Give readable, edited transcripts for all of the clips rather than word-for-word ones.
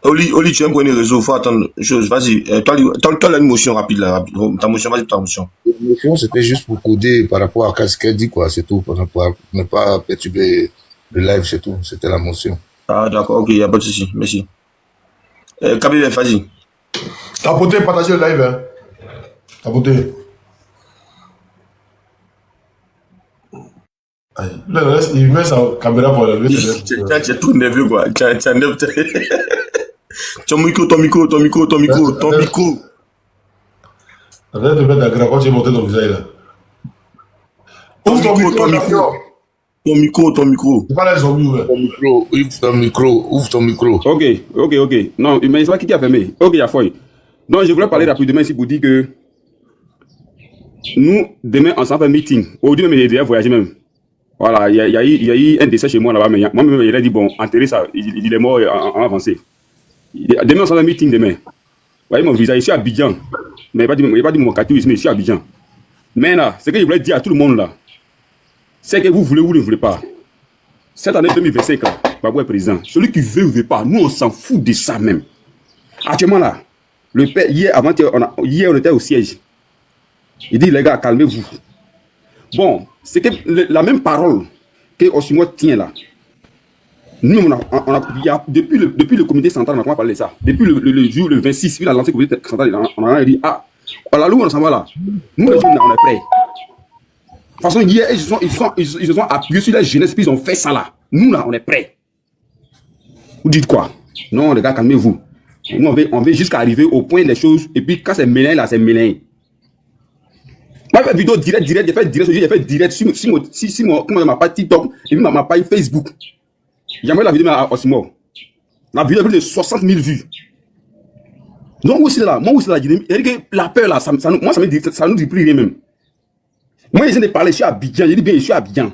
Oli, tu aimes prendre les réseaux, faut attendre une chose. Vas-y, toi, une motion rapide là. Ta motion, vas-y, ta motion. L'émission, c'était juste pour coder par rapport à ce qu'elle dit, quoi, c'est tout. Pour ne pas perturber le live, c'est tout. C'était la motion. Ah, d'accord, ok, il n'y a pas de souci. Merci. KBF, vas-y. Tapoter, partager le live. Hein. Tapoter. Il met sa caméra pour lever. Tu es tout nerveux, quoi. Tu es nerveux. Ton micro. Arrête de mettre la grappe quand tu es monté ton visage là. Ouvre ton micro. Ton micro. C'est pas les zombies ouverts. Ouvre ton micro. Ok. Non, mais c'est pas qui a fermé. Ok, il y a foi. Donc, je voulais parler rapidement ici pour dire que nous, demain, on s'en fait un meeting. Aujourd'hui, même, j'ai déjà voyagé même. Voilà, il y a eu un décès chez moi là-bas, mais moi-même, il a dit, bon, enterrer ça, il est mort en avancé. Demain, on s'en fait un meeting demain. Vous voyez mon visage, je suis à Abidjan. Mais il n'y a pas dit mon quartier ici, mais je suis à Abidjan. Mais là, ce que je voulais dire à tout le monde là, c'est que vous voulez ou ne voulez pas. Cette année 2025, là, Babou est président. Celui qui veut ou ne veut pas, nous, on s'en fout de ça même. Actuellement là, le père, hier, on était au siège. Il dit, les gars, calmez-vous. Bon, c'est que la même parole que Osimo tient là. Nous, depuis le comité central, on a parlé de ça. Depuis le jour, le 26, il a lancé le comité central, on a dit, ah, voilà, où on s'en va là. Nous, les jeunes, on est prêts. De toute façon, hier, ils se sont appuyés sur la jeunesse, puis ils ont fait ça là. Nous, là, on est prêts. Vous dites quoi? Non, les gars, calmez-vous. Nous, on veut jusqu'à arriver au point des choses, et puis quand c'est mêlé là, c'est mêlé. Moi, j'ai fait vidéo direct, j'ai fait direct sur ma page TikTok, et puis ma page Facebook. J'ai envoyé la vidéo à Osimo. La vidéo a plus de 60 000 vues. Donc, moi aussi, là, la peur, là, moi, ça nous dit plus rien même. Moi, je viens de parler, je suis à Abidjan, j'ai dit bien, je suis à Abidjan.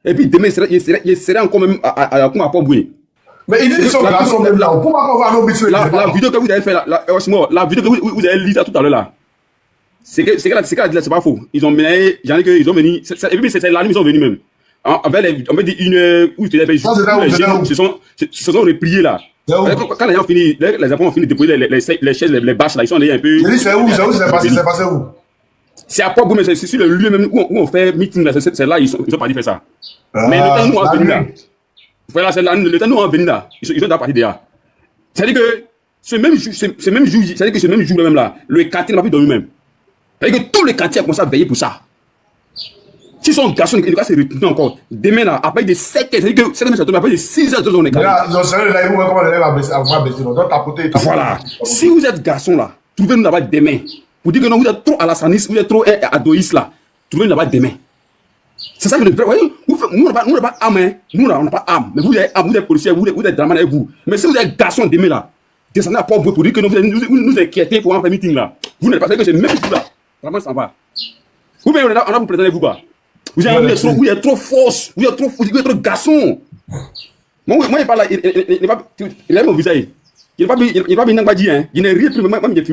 Et puis, demain, il serait encore même à Port-Boué. Mais ils sont garçons même là. Pourquoi on va aller au bistrot? La vidéo que vous avez fait, la vidéo que vous avez lue tout à l'heure, là. C'est pas faux. Ils ont mené, ils ont venu, et puis c'est la nuit, ils sont venus même. On va dire une heure où les gens se sont repliés là. Quand les gens finissent, les enfants ont fini de déposer les chaises, les bâches là, ils sont allés un peu. C'est où? C'est passé où? C'est à Port-Boué, mais c'est sur le lieu même où on fait meeting là, c'est là, ils sont partis faire ça. Mais le temps nous on venu là. Voilà, le temps nous on venu là, ils sont déjà partis déjà. C'est-à-dire que ce même jour même là, le quartier n'a pas pu dormir même. C'est-à-dire que tout le quartier a commencé à veiller pour ça. Si son garçon, il va se retourner encore. Demain, là, après de 7 heures, c'est-à-dire que 7 heures, après de 6 heures, on est calme. Voilà. Si vous êtes garçon, là, trouvez-nous là-bas demain. Pour dire que non, vous êtes trop à la saniste, vous êtes trop adoïste, là. Trouvez-nous là-bas demain. C'est ça que nous voyez, nous, on n'a pas âme, nous, on n'a pas âme. Mais vous êtes âme, vous êtes policier, vous êtes dramatique avec vous. Mais si vous êtes garçon demain, là, descendez à Port-Boué pour dire que nous inquiétez pour un meeting, là. Vous n'êtes pas que c'est même tout là. Vraiment, ça va. Vous on a vous prétendez vous quoi? Vous êtes trop force, vous êtes trop garçon. Moi, il parle là, il a mon visage. Il n'est pas bien dit, hein. Il n'est rien plus, même il ne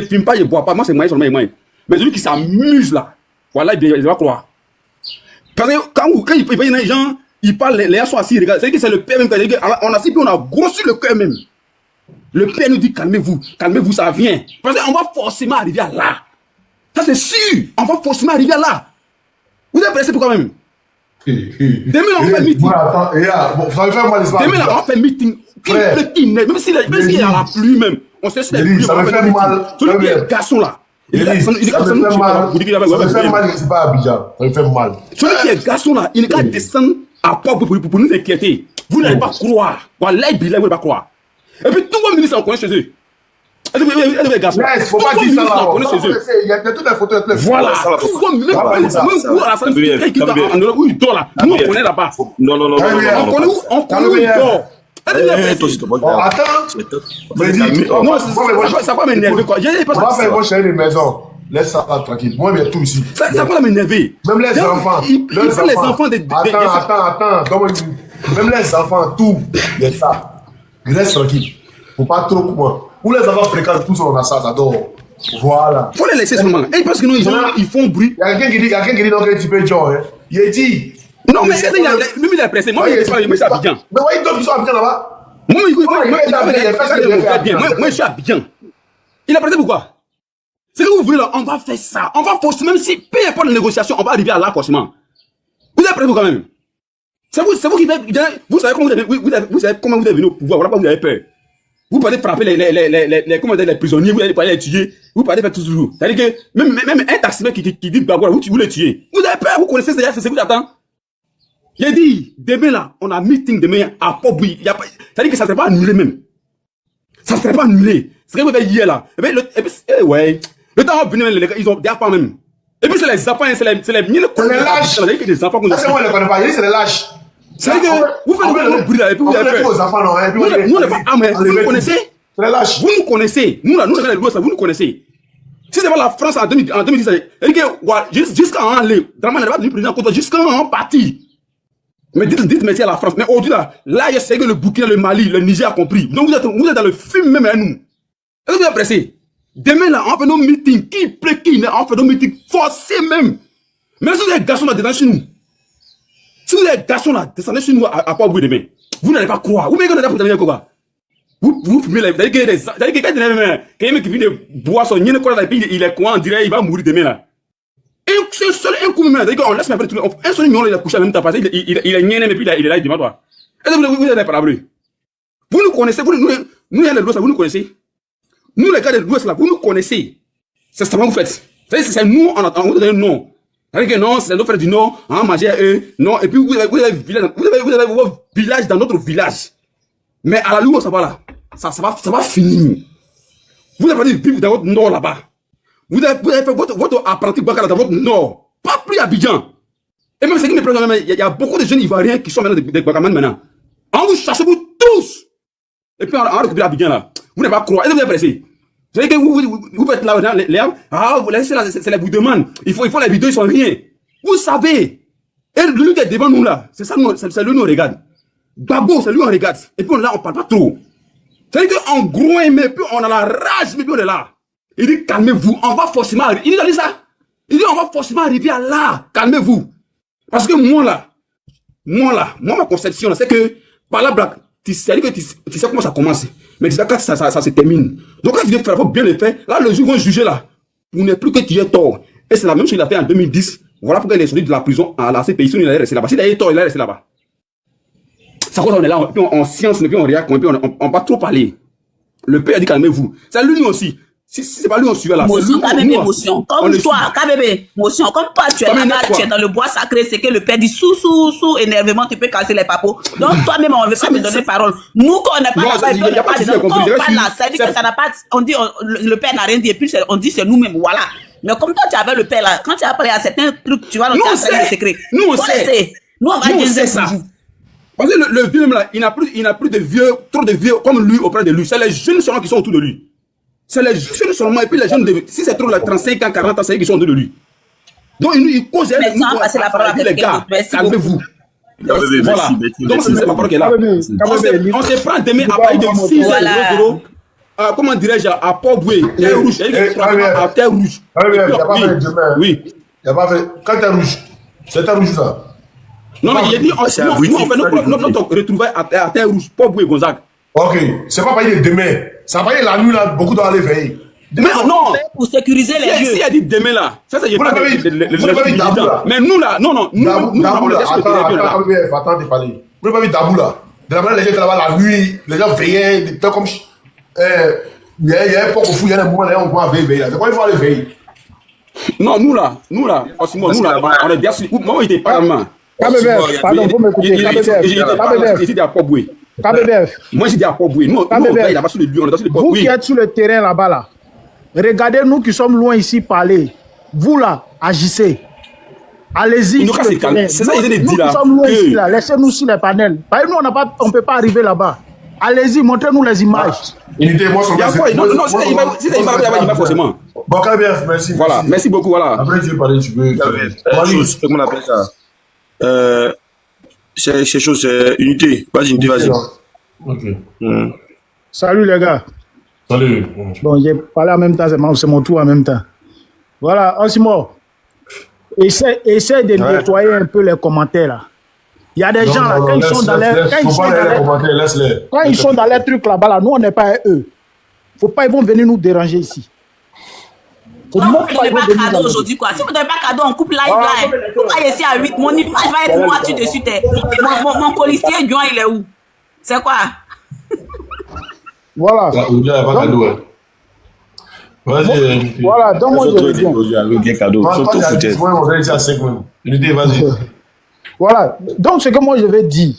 filme pas, il ne boit pas. Moi, c'est moi seulement. Mais celui qui s'amuse là, voilà, il va croire. Parce que quand il paye les gens, il parle, les gens sont assis, regarde. C'est que c'est le père même. On a assis, puis on a grossi le cœur même. Le père nous dit calmez-vous, ça vient. Parce qu'on va forcément arriver à là. Ça c'est sûr, on va forcément arriver à là. Vous êtes pressé pour quand même? Demain on fait meeting. Demain on fait meeting. Même s'il y a la pluie même, on sait si la pluie. Ça me fait mal. Celui qui est garçon là. Ça me fait mal. Ça me fait mal, c'est pas Abidjan. Ça me fait mal. Celui qui est garçon là, il va descendre à Port pour nous inquiéter. Vous n'allez pas croire. Voilà, vous n'allez pas croire. Et puis tout le monde ministre en connaît chez eux. Faut pas dire ça là. Il y a toutes les photos. Voilà. Nous, à la fin, où il dort là. Nous, on connaît là-bas. Non. On connaît où il dort. Attends. Non, ça va m'énerver quoi. On va faire une chaîne de maison. Laisse ça tranquille. Moi, il y a tout ici. Ça va m'énerver. Même les enfants. Les enfants des. Attends. Même les enfants, tout. Il y a ça. Reste tranquille. Faut pas trop comment. Où les enfants fréquentent tous on a ça, ça dort. Voilà. Faut les laisser seulement. Et parce que non, ils font bruit. Il y a quelqu'un qui dit non, que tu peux jouer. Il a dit. Non, mais lui, il est pressé. Moi, il est pas Abidjan. Mais ouais, ils sont Abidjan là-bas. Moi, je suis à bien. Il a prêté pourquoi? C'est que vous voulez là, on va faire ça. On va forcer, même si peu importe la négociation, on va arriver à là forcément. Vous êtes prêts quand même? C'est vous qui vous savez comment vous savez comment vous êtes venu au pouvoir, voilà pourquoi vous avez peur. Vous parlez frapper les prisonniers, vous allez parler les tuer, vous parlez faire tout toujours. C'est-à-dire que même un taximètre qui dit Bagouara, vous les tuez. Vous avez peur, vous connaissez déjà, c'est ce que j'attends. J'ai dit, demain là, on a un meeting demain à Port-Bouilly. C'est-à-dire que ça ne serait pas annulé même. Ça ne serait pas annulé. C'est ce que vous avez hier là. Et puis, ouais. Le temps va venir, les gars, ils ont des enfants même. Et puis c'est les enfants, c'est les miens. C'est les lâches. C'est des enfants qu'on a. C'est moi, je ne connais pas. C'est les lâches. C'est-à-dire que vous faites le bruit là, et puis vous avez peur. Nous, on n'est pas armés. Vous nous connaissez? C'est les lâches. Vous nous connaissez. Nous, là, nous, les lois, vous nous connaissez. Si c'est pas la France en 2010, jusqu'à en aller, Draman n'est pas devenu président contre jusqu'à en parti. Mais dites merci à la France. Mais aujourd'hui, là, je sais que le Burkina, le Mali, le Niger a compris. Donc vous êtes dans le film même à nous. Est-ce que vous êtes pressé? Demain, là, on fait nos meetings. Qui plaît qui? On fait nos meetings forcés même. Mais si vous êtes garçons là, descendez chez nous. Si vous êtes garçons là, descendez chez nous à Port-Bouilly demain. Vous n'allez pas croire. Vous m'avez dit que vous quoi? Vous fumez les. C'est-à-dire que quelqu'un qui vient de boire son yéne, il est quoi? On dirait qu'il va mourir demain là. Et c'est seul un coup même. C'est-à-dire qu'on laisse même tout. Un seul million, il a couché en même temps. Parce qu'il est niais, mais puis il est là, il dit, toi. Est-ce que vous êtes pas Vous nous connaissez, nous, les gens de l'Ouest, vous nous connaissez. Nous, les gars de l'Ouest, là, vous nous connaissez. C'est ça que vous faites. C'est nous, on vous donne un nom. C'est-à-dire que non, c'est nos frères du Nord, on manger à eux. Non, et puis vous avez vos villages dans notre village. Mais à la loupe, ça va là. Ça va finir. Vous avez vivre dans votre Nord là-bas. Vous avez fait votre apprenti Bakara dans votre Nord. Pas plus à Abidjan. Et même c'est qui me plaît, il y a beaucoup de jeunes Ivoiriens qui sont maintenant des Bakaman maintenant. On vous chasse vous tous. Et puis on récupère Abidjan là. Vous n'avez pas croire. Est-ce que vous êtes pressé? Vous savez que vous faites là, vous laissez là, c'est la vous demande. Il faut les vidéos, ils sont rien. Vous savez. Et lui qui est devant nous là, c'est ça, c'est lui nous regarde. Babo, c'est lui on regarde. Et puis là, on parle pas trop. C'est-à-dire qu'en gros, mais puis on a la rage, mais puis on est là. Il dit, calmez-vous, on va forcément arriver. Il dit ça. Il dit, on va forcément arriver à là. Calmez-vous. Parce que moi, ma conception, c'est que, par la blague, tu sais comment ça commence. Mais tu sais quand ça se termine. Donc quand tu veux faire, il faut bien le faire. Là, le jour où on juger là, vous n'êtes plus que tu es tort. Et c'est la même chose qu'il a fait en 2010. Voilà pourquoi il est sorti de la prison à la CPI. Il est resté là-bas. S'il a eu tort, il est resté là-bas. Ça cause on est là, puis on science, puis on react, puis on va trop parler. Le père a dit calmez-vous. C'est lui aussi. Si c'est pas lui, on suit là. Émotion, quand même émotion. Comme toi, quand même émotion. Comme toi, tu es là-bas, tu es dans le bois sacré, c'est que le père dit sous énervement, tu peux casser les papos. Donc toi-même, on veut pas te donner parole. Nous, quand on n'est pas là-bas, on n'est pas dedans. Quand on parle là, ça dit que ça n'a pas, on dit, le père n'a rien dit, et puis on dit c'est nous-mêmes, voilà. Mais comme toi, tu avais le père là, quand tu as parlé à certains trucs, tu vois, on t'a appris le secret. Nous, on sait. Nous, on va dire ça. Parce que le vieux même là, il n'a plus de vieux, trop de vieux comme lui auprès de lui. C'est les jeunes seulement qui sont autour de lui. C'est les jeunes seulement, et puis les jeunes, si c'est trop là, 35 ans, 40 ans, c'est eux qui sont autour de lui. Donc il cause passer la parole les gars, calmez-vous. Voilà. Donc c'est la parole qui est là. On se prend demain à partir de 6 euros. Comment dirais-je, à Port-Bouilly, terre rouge. À terre rouge. Oui. Il n'y a pas fait. Quand t'es rouge, c'est terre rouge ça. Non, mais il a dit, on fait notre retrouvaille à terre rouge, Port-Bouilly, Gonzague. Ok, c'est pas parler de demain. Ça va parler la nuit là, beaucoup doivent aller veiller. Mais non! Pour sécuriser les lieux. Si elle dit demain là, ça c'est pas le mais nous là, non, nous, Dabou là, attends de parler. Vous n'avez pas vu Dabou là. De la manière, les gens étaient là-bas la nuit, les gens veillaient, des temps comme. Il y a un peu au fou, il y a un moment là, on va veiller. C'est quoi il faut aller veiller? Non, nous là, on est bien sûr. Moi, il était pas mal. KBBF, pardon, vous m'écoutez. J'étais à Port-Bouilly. KBBF. Moi, j'étais à Port-Bouilly. Nous, on est là-bas sur le lieu, on est sur le Vous qui êtes sur le terrain là-bas, là, regardez nous qui sommes loin ici parler. Vous là, agissez. Allez-y. C'est ça, il est dit nous là. Nous sommes loin ici, là. Laissez-nous sur les panels. Nous, on ne peut pas arriver là-bas. Allez-y, montrez-nous les images. Il y a quoi? Non, c'est il va forcément. Bon, KBF, merci. Voilà, merci beaucoup, voilà. Après, tu veux parler, tu peux. Comment on appelle ça? C'est chose, c'est unité. Vas-y, unité, vas-y. Ok. Salut les gars. Salut. Bon, j'ai parlé en même temps, c'est mon tour en même temps. Voilà, Osimo, essaie de nettoyer un peu les commentaires là. Il y a des Non, gens là, non, quand non, ils sont dans les, laisse, quand ils faut sont pas dans les les, commentaires, laisse-les. quand ils sont dans les trucs là-bas, là, nous on n'est pas eux. Faut pas, ils vont venir nous déranger ici. Faut Non, même vous ne pas, donnez ils vont pas venir nous cadeau déranger. aujourd'hui, quoi. Si vous ne donnez pas cadeau, on coupe live là. Vous voyez ici à 8, mon image va être noire dessus. Mon policier, Dion, il est où? C'est quoi? Voilà. Il n'y a pas Donc, cadeau. Hein. Vas-y. voilà, donc moi je reviens. Avec un cadeau. Toi, Surtout tu as foutaise. 10 points, on va ici à 5 même. Unité, vas-y. Voilà. Donc ce que moi je vais dire,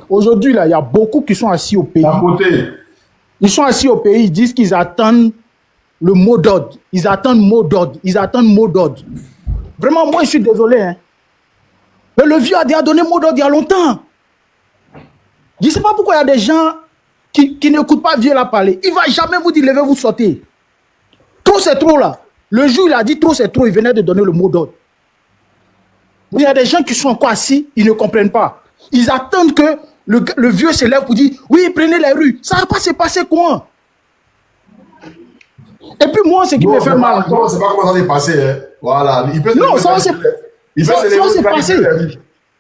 aujourd'hui là, il y a beaucoup qui sont assis au pays. À côté. Ils sont assis au pays, ils disent qu'ils attendent le mot d'ordre. Ils attendent mot d'ordre. Ils attendent mot d'ordre. Vraiment, moi je suis désolé. Hein. Mais le vieux a déjà donné mot d'ordre il y a longtemps. Je ne sais pas pourquoi il y a des gens qui n'écoutent pas vieux la parler. Il ne va jamais vous dire, levez-vous, sortez. Trop c'est trop là. Le jour il a dit trop c'est trop, il venait de donner le mot d'ordre. Il y a des gens qui sont encore assis, ils ne comprennent pas. Ils attendent que le vieux se lève pour dire, oui, prenez les rues. Ça ne va pas se passer quoi. Et puis moi, ce qui me fait mal. Non, c'est pas comment ça s'est passé. Hein. Voilà. Il peut Non, ça va se passer.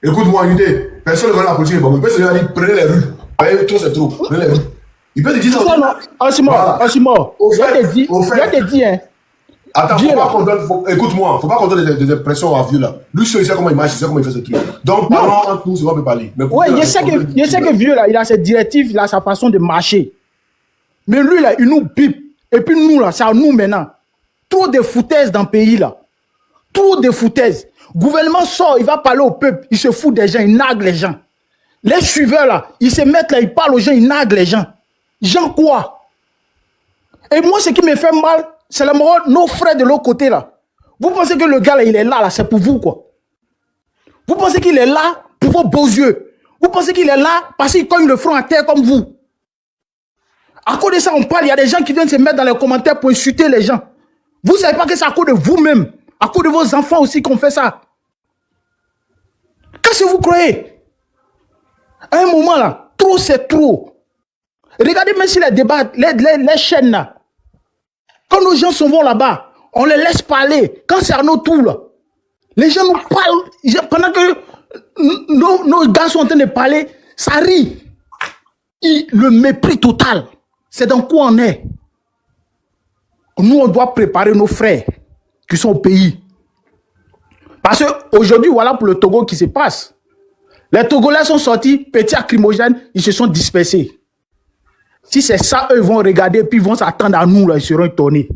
Écoute-moi, unité. Personne ne veut la politique. Il peut se lever et dire, prenez les rues. Voyez, trop c'est trop. Prenez les rues. Il peut te dire ça. Ça, non. Ansimor, Au il fait, a te dit, hein. Attends, Vieux, faut pas là. qu'on donne, écoute-moi, faut pas qu'on donne des impressions à vieux là. Lui, il sait comment il marche, il sait comment il fait ce truc. Donc, parlons entre nous, c'est qu'on peut parler. Mais Ouais, je sais que vieux là, il a ses directives, il a sa façon de marcher. Mais lui là, il nous pipe. Et puis nous là, c'est à nous maintenant. Trop de foutaises dans le pays là. Trop de foutaises. Gouvernement sort, il va parler au peuple, il se fout des gens, il nargue les gens. Les suiveurs là, ils se mettent là, ils parlent aux gens, ils narguent les gens. Gens quoi? Et moi, ce qui me fait mal, c'est la mort de nos frères de l'autre côté là. Vous pensez que le gars là, il est là, c'est pour vous quoi? Vous pensez qu'il est là pour vos beaux yeux? Vous pensez qu'il est là parce qu'il cogne le front à terre comme vous? À cause de ça, on parle, il y a des gens qui viennent se mettre dans les commentaires pour insulter les gens. Vous ne savez pas que c'est à cause de vous-même, à cause de vos enfants aussi qu'on fait ça. Qu'est-ce que vous croyez? À un moment là, trop c'est trop. Regardez même si les débats, les chaînes là, quand nos gens s'en vont là-bas, on les laisse parler. Quand c'est à nos tours là, les gens nous parlent, pendant que nos gars sont en train de parler, ça rit. Le mépris total. C'est dans quoi on est. Nous, on doit préparer nos frères qui sont au pays. Parce qu'aujourd'hui, voilà pour le Togo qui se passe. Les Togolais sont sortis, petits lacrymogènes, ils se sont dispersés. Si c'est ça, eux vont regarder, puis ils vont s'attendre à nous, là, ils seront étonnés.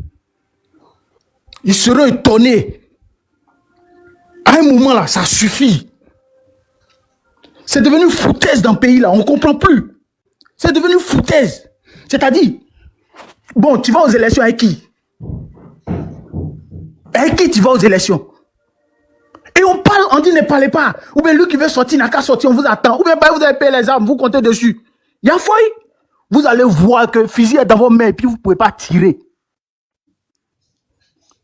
Ils seront étonnés. À un moment, là, ça suffit. C'est devenu foutaise dans le pays, là, on ne comprend plus. C'est devenu foutaise. C'est-à-dire, bon, tu vas aux élections avec qui? Avec qui tu vas aux élections? Et on parle, on dit ne parlez pas. Ou bien lui qui veut sortir n'a qu'à sortir, on vous attend. Ou bien bah, vous avez payé les armes, vous comptez dessus. Il y a fouille. Vous allez voir que le fusil est dans vos mains et puis vous ne pouvez pas tirer.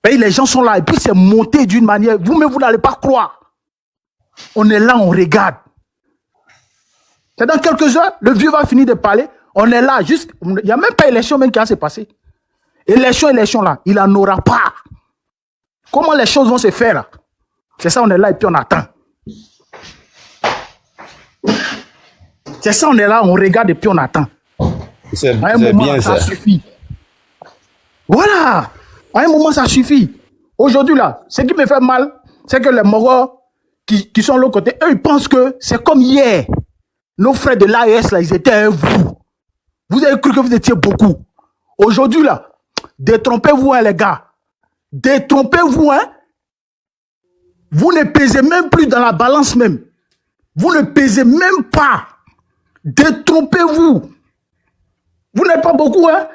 Et les gens sont là et puis c'est monté d'une manière, vous-même vous n'allez pas croire. On est là, on regarde. C'est dans quelques heures, le vieux va finir de parler. On est là, juste, il n'y a même pas élection même qui va se passer. Élection là, il n'en aura pas. Comment les choses vont se faire là? C'est ça, on est là et puis on attend. C'est ça, on est là, on regarde et puis on attend. C'est À un moment, bien ça ça. suffit. Voilà. À un moment, ça suffit. Aujourd'hui, là, ce qui me fait mal, c'est que les Mogos qui sont de l'autre côté, eux, ils pensent que c'est comme hier. Nos frères de l'AES, là, ils étaient un vous. Vous avez cru que vous étiez beaucoup. Aujourd'hui, là, détrompez-vous, hein, les gars. Détrompez-vous, hein. Vous ne pesez même plus dans la balance même. Vous ne pesez même pas. Détrompez-vous. Vous n'êtes pas beaucoup, hein.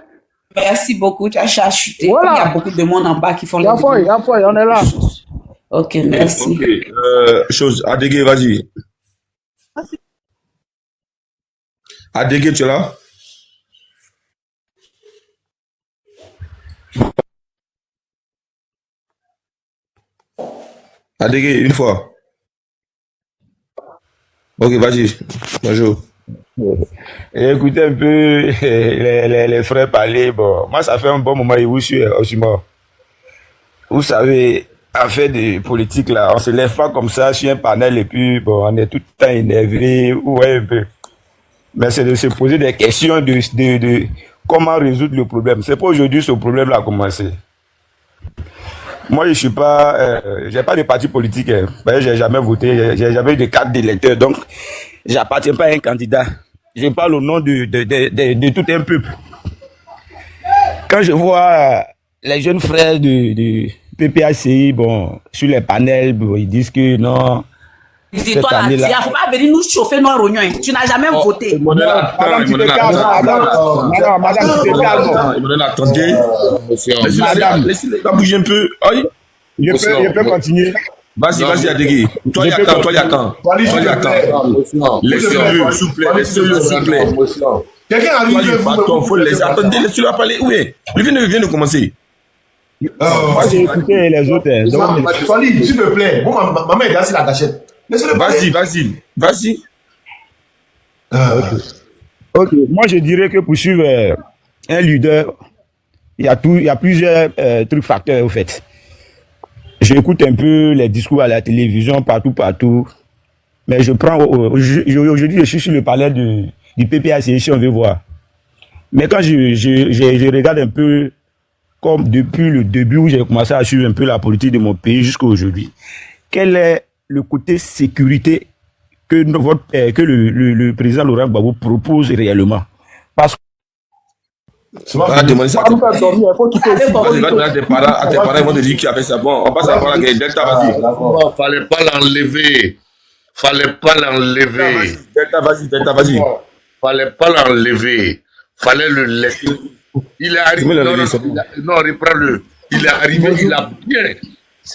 Merci beaucoup, tu as chuté. Voilà. Il y a beaucoup de monde en bas qui font Il les y a foi, on est là. Ok, merci. Ok. Chose. Adégué, vas-y. Adégué, tu es là? Adégué, une fois. Ok, vas-y. Bonjour. Écoutez un peu les frères parler. Bon, moi, ça fait un bon moment que je suis au Simon. Vous savez, affaire de politique là, on se lève pas comme ça sur un panel et puis bon, on est tout le temps énervé, ouais un peu. Mais c'est de se poser des questions de comment résoudre le problème. C'est pas aujourd'hui ce problème-là a commencé. Moi, je suis pas, j'ai pas de parti politique. Hein. J'ai jamais voté, j'ai jamais eu de carte d'électeur, donc j'appartiens pas à un candidat. Je parle au nom de tout un peuple. Quand je vois les jeunes frères de PPACI, bon, sur les panels, bon, ils disent que non. C'est toi là, il ne faut pas venir nous chauffer nos rognons. Tu n'as jamais voté. Madame, tu te calmes. Madame, tu te calmes. Attendez. Madame, Laissez-les pas bouger un peu. Aïe. Je peux continuer. Vas-y, Adégui. Toi, il attend. Laissez-le, s'il vous plaît. Laissez-le, s'il vous plaît. Quelqu'un arrive. Faut les attendre. Laissez-le parler. Oui. Il vient de commencer. Moi, j'ai écouté les autres. Donc, Fali, s'il te plaît. Bon, maman est assise à la gâchette. Laissez-le parler. Vas-y. ok. Moi, je dirais que pour suivre un leader, il y a plusieurs trucs facteurs au fait. J'écoute un peu les discours à la télévision, partout. Mais je prends, aujourd'hui, je suis sur le palais du PPACI, si on veut voir. Mais quand je regarde un peu, comme depuis le début où j'ai commencé à suivre un peu la politique de mon pays jusqu'à aujourd'hui, quel est le côté sécurité que le président Laurent Gbagbo propose réellement? Parce que Va demander ça à tes parents, ils vont te dire qui a fait ça. Bon, on passe à la guerre. Delta, vas-y. Fallait pas l'enlever. Delta, vas-y. Fallait pas l'enlever. Fallait le laisser. Il est arrivé. Non, reprends-le. Il est arrivé, il a bien.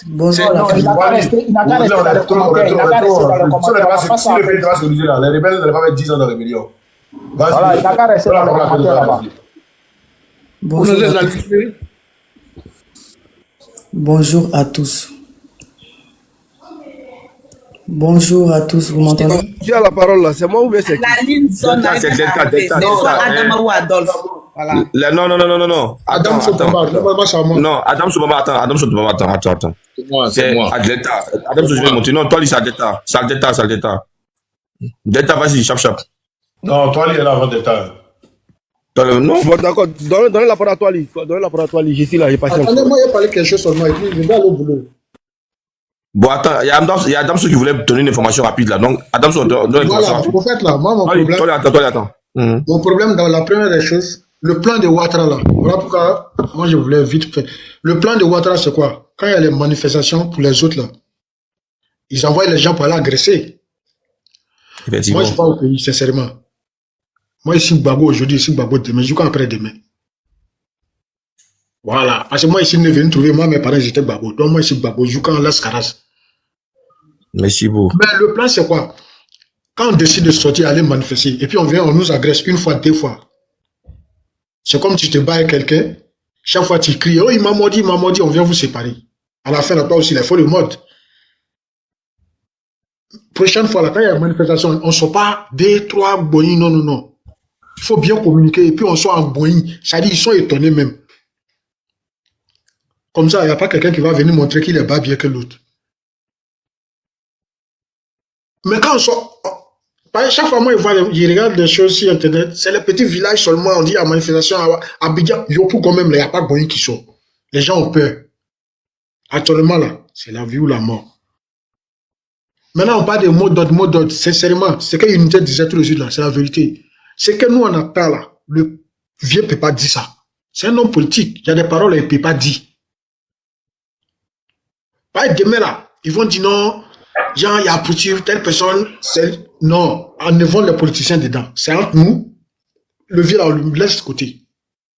Bonjour. Il n'a qu'à rester dans le commentaire. Les rebelles ne pas mettre 10 ans de rébellion. Voilà, il n'a qu'à rester dans le commentaire là-bas. Bonjour à tous. Bonjour à tous, vous m'entendez? Qui a la parole là? C'est moi ou bien c'est qui? La ligne sonne. C'est Delta. C'est soit Adam ou Adolphe. Voilà. Non. Adam Soubama, non, Adam Soubama, attends. C'est moi. Delta. Adam Soubama, je vais monter. Non, toi, c'est Delta. C'est Delta. Delta, vas-y, chap. Non, toi, il est là avant Delta. Non. Bon, d'accord. Donnez la parole à toi, Ali. Je suis là, j'ai passé. Attendez-moi, il a parlé quelque chose seulement et puis je vais aller au boulot. Bon, attends, il y a Adam qui voulait donner une information rapide là. Donc, Adam donne une information rapide. Au fait, là, moi, mon problème. Toi, attends. Mon problème, dans la première des choses, le plan de Ouattara là. Voilà pourquoi moi je voulais vite faire. Le plan de Ouattara, c'est quoi? Quand il y a les manifestations pour les autres là, ils envoient les gens pour aller agresser. Effectivement. Moi, je suis pas au pays, sincèrement. Moi, ici, Gbagbo aujourd'hui, ici, Gbagbo demain, jusqu'à après-demain. Voilà. Parce que moi, ici, je suis venu trouver, moi, mes parents, j'étais Gbagbo. Donc, moi, ici, Gbagbo, jusqu'à Las Caras. Merci beaucoup. Mais le plan, c'est quoi? Quand on décide de sortir, aller manifester, et puis on vient, on nous agresse une fois, deux fois. C'est comme si tu te bats avec quelqu'un, chaque fois tu cries, oh, il m'a mordi, on vient vous séparer. À la fin, là, toi aussi, il faut le mode. Prochaine fois, là, quand il y a une manifestation, on ne sort pas deux, trois boïs, non. Il faut bien communiquer, et puis on sort en boïs. Ça dit, ils sont étonnés même. Comme ça, il n'y a pas quelqu'un qui va venir montrer qu'il est pas bien que l'autre. Mais quand on sort, chaque fois, moi, je regarde des choses sur Internet, c'est les petits villages seulement, on dit à manifestation, à Abidjan, Yopou quand même, il n'y a pas de boïs qui sort. Les gens ont peur. Actuellement, là, c'est la vie ou la mort. Maintenant, on parle de mots d'ordre, sincèrement, c'est que l'unité disait tout de suite là, c'est la vérité. C'est que nous, on a peur là, le vieux ne peut pas dire ça. C'est un homme politique, il y a des paroles, il ne peut pas dire. Pas demain là, ils vont dire non, genre, il y a poursuivre telle personne, non, en ne les politiciens dedans. C'est entre nous, le vieux là, on le laisse de côté.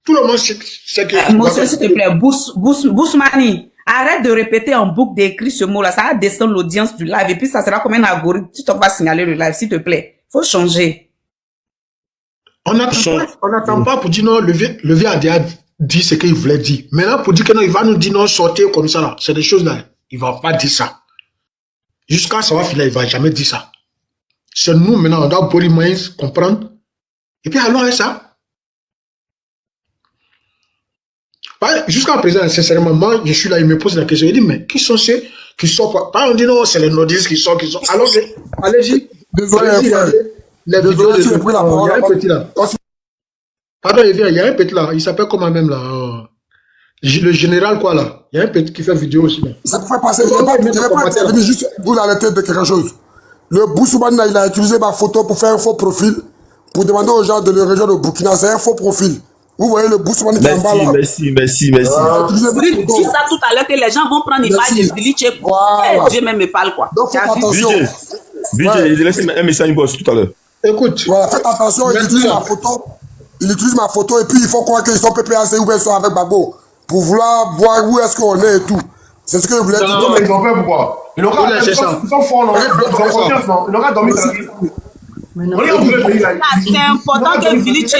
Tout le monde sait que... Monsieur, s'il te plaît, Bousmani. Arrête de répéter en boucle d'écrit ce mot-là. Ça va descendre l'audience du live. Et puis, ça sera comme un algorithme. Tu vas signaler le live, s'il te plaît. Faut changer. On n'attend pas pour dire non, le vieux a déjà dit ce qu'il voulait dire. Maintenant, pour dire que non, il va nous dire non, sortez comme ça là. C'est des choses là. Il va pas dire ça. Jusqu'à ça va finir, il va jamais dire ça. C'est nous maintenant, on doit body minds, comprendre. Et puis, allons avec ça. Jusqu'à présent, sincèrement, moi, je suis là, il me pose la question. Il dit, mais qui sont ceux qui sortent pas? On dit non, c'est les nordistes qui sortent, Alors que, allez-y. Désolé, les vidéos de. Il y a un petit là. Pardon, il y a un petit là. Il s'appelle comment même là? Le général, quoi là? Il y a un petit qui fait vidéo aussi là. Ça peut passer. Je vais pas intervenir, juste vous arrêter de quelque chose. Le Boussoumana, il a utilisé ma photo pour faire un faux profil, pour demander aux gens de la région de Burkina. C'est un faux profil. Vous voyez le Boussoumana qui est en bas là. Merci. Vous dites ça tout à l'heure que les gens vont prendre l'image de Viliche. Dieu même me parle quoi. Donc faites attention. Vijay, il a laissé un message boss tout à l'heure. Écoute. Voilà, faites attention, il utilise ma photo. Il utilise ma photo et puis il faut croire qu'ils sont PPAC ou bien ils sont avec Babo pour vouloir voir où est-ce qu'on est et tout. C'est ce que je voulais dire. Non, mais ils ont peur pourquoi? Ils sont forts, non? Ils ont confiance, non? Ils ont dormi tranquille. C'est important que Viliche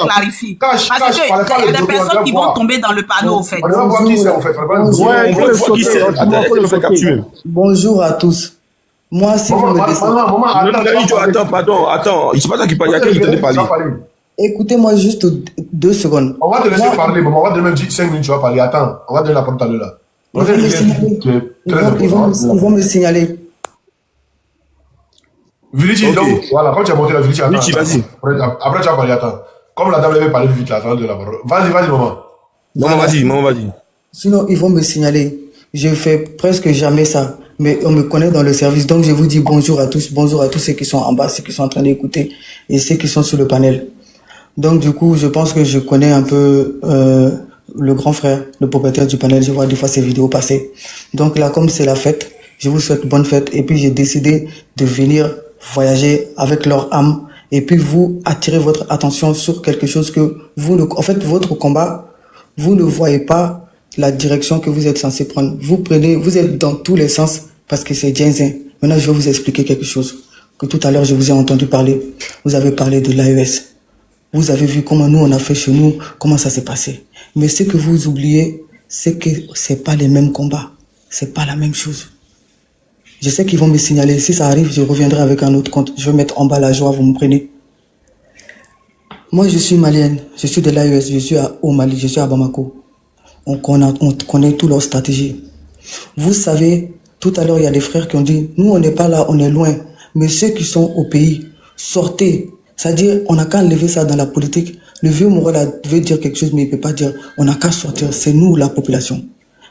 clarifie. Parce qu'il y a des personnes qui vont tomber dans le panneau, en fait. Bonjour à tous. Moi, si vous me laissez... Attends, pardon. C'est pas toi qui parle, il y a quelqu'un qui t'a parlé. Écoutez-moi juste 2 secondes. On va te laisser parler, mais on va te donner 5 minutes, tu vas parler. Attends, on va donner la parole tout à l'heure. Ils vont me signaler. Vilichi, donc, voilà, quand tu as monté la Vilichi, attends. Vas-y. Après, tu vas parler, attends. Comme la dame avait parlé vite, là, attends de la parole. Vas-y, maman. Maman, vas-y. Sinon, ils vont me signaler. Je fais presque jamais ça. Mais on me connaît dans le service. Donc, je vous dis bonjour à tous. Bonjour à tous ceux qui sont en bas, ceux qui sont en train d'écouter et ceux qui sont sur le panel. Donc, du coup, je pense que je connais un peu le grand frère, le propriétaire du panel. Je vois des fois ses vidéos passer. Donc là, comme c'est la fête, je vous souhaite bonne fête. Et puis, j'ai décidé de venir voyager avec leur âme et puis vous attirer votre attention sur quelque chose que vous, en fait, votre combat, vous ne voyez pas la direction que vous êtes censé prendre. Vous êtes dans tous les sens parce que c'est Djenzin. Maintenant, je vais vous expliquer quelque chose que tout à l'heure, je vous ai entendu parler. Vous avez parlé de l'AES. Vous avez vu comment nous, on a fait chez nous, comment ça s'est passé. Mais ce que vous oubliez, c'est que c'est pas les mêmes combats. C'est pas la même chose. Je sais qu'ils vont me signaler. Si ça arrive, je reviendrai avec un autre compte. Je vais mettre en bas la joie, vous me prenez. Moi, je suis malienne. Je suis de l'AES. Je suis au Mali. Je suis à Bamako. On connaît toute leur stratégie. Vous savez, tout à l'heure, il y a des frères qui ont dit, nous, on n'est pas là, on est loin. Mais ceux qui sont au pays, sortez. C'est-à-dire, on n'a qu'à enlever ça dans la politique. Le vieux Moro là veut dire quelque chose, mais il ne peut pas dire, on n'a qu'à sortir. C'est nous, la population.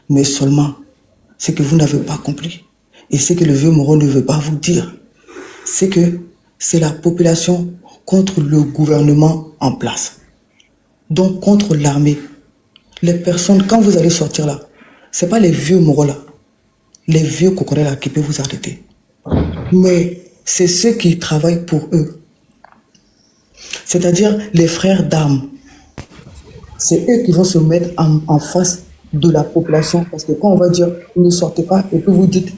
Mais seulement, c'est que vous n'avez pas compris. Et ce que le vieux Moro ne veut pas vous dire, c'est que c'est la population contre le gouvernement en place. Donc, contre l'armée. Les personnes, quand vous allez sortir là, c'est pas les vieux Moro là, les vieux cocorés là qui peuvent vous arrêter. Mais c'est ceux qui travaillent pour eux. C'est-à-dire les frères d'armes. C'est eux qui vont se mettre en face de la population. Parce que quand on va dire, ne sortez pas, et puis vous dites,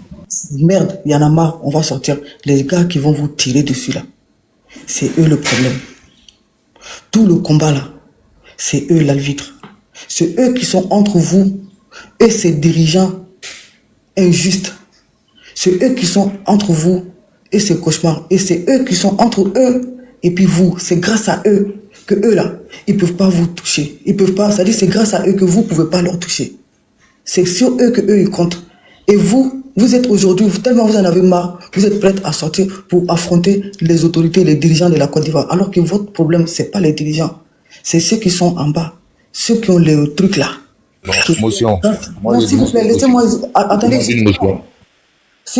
merde, il y en a marre, on va sortir. Les gars qui vont vous tirer dessus là, c'est eux le problème. Tout le combat là, c'est eux l'arbitre. C'est eux qui sont entre vous et ces dirigeants injustes. C'est eux qui sont entre vous et ces cauchemars. Et c'est eux qui sont entre eux et puis vous. C'est grâce à eux que eux là, ils peuvent pas vous toucher. Ils peuvent pas, c'est-à-dire c'est grâce à eux que vous pouvez pas leur toucher. C'est sur eux que eux ils comptent. Et vous êtes aujourd'hui, tellement vous en avez marre, vous êtes prêts à sortir pour affronter les autorités, les dirigeants de la Côte d'Ivoire. Alors que votre problème, c'est pas les dirigeants. C'est ceux qui sont en bas. Ceux qui ont les trucs là. Non, motion. Non, s'il vous plaît, laissez-moi. Attendez. S'il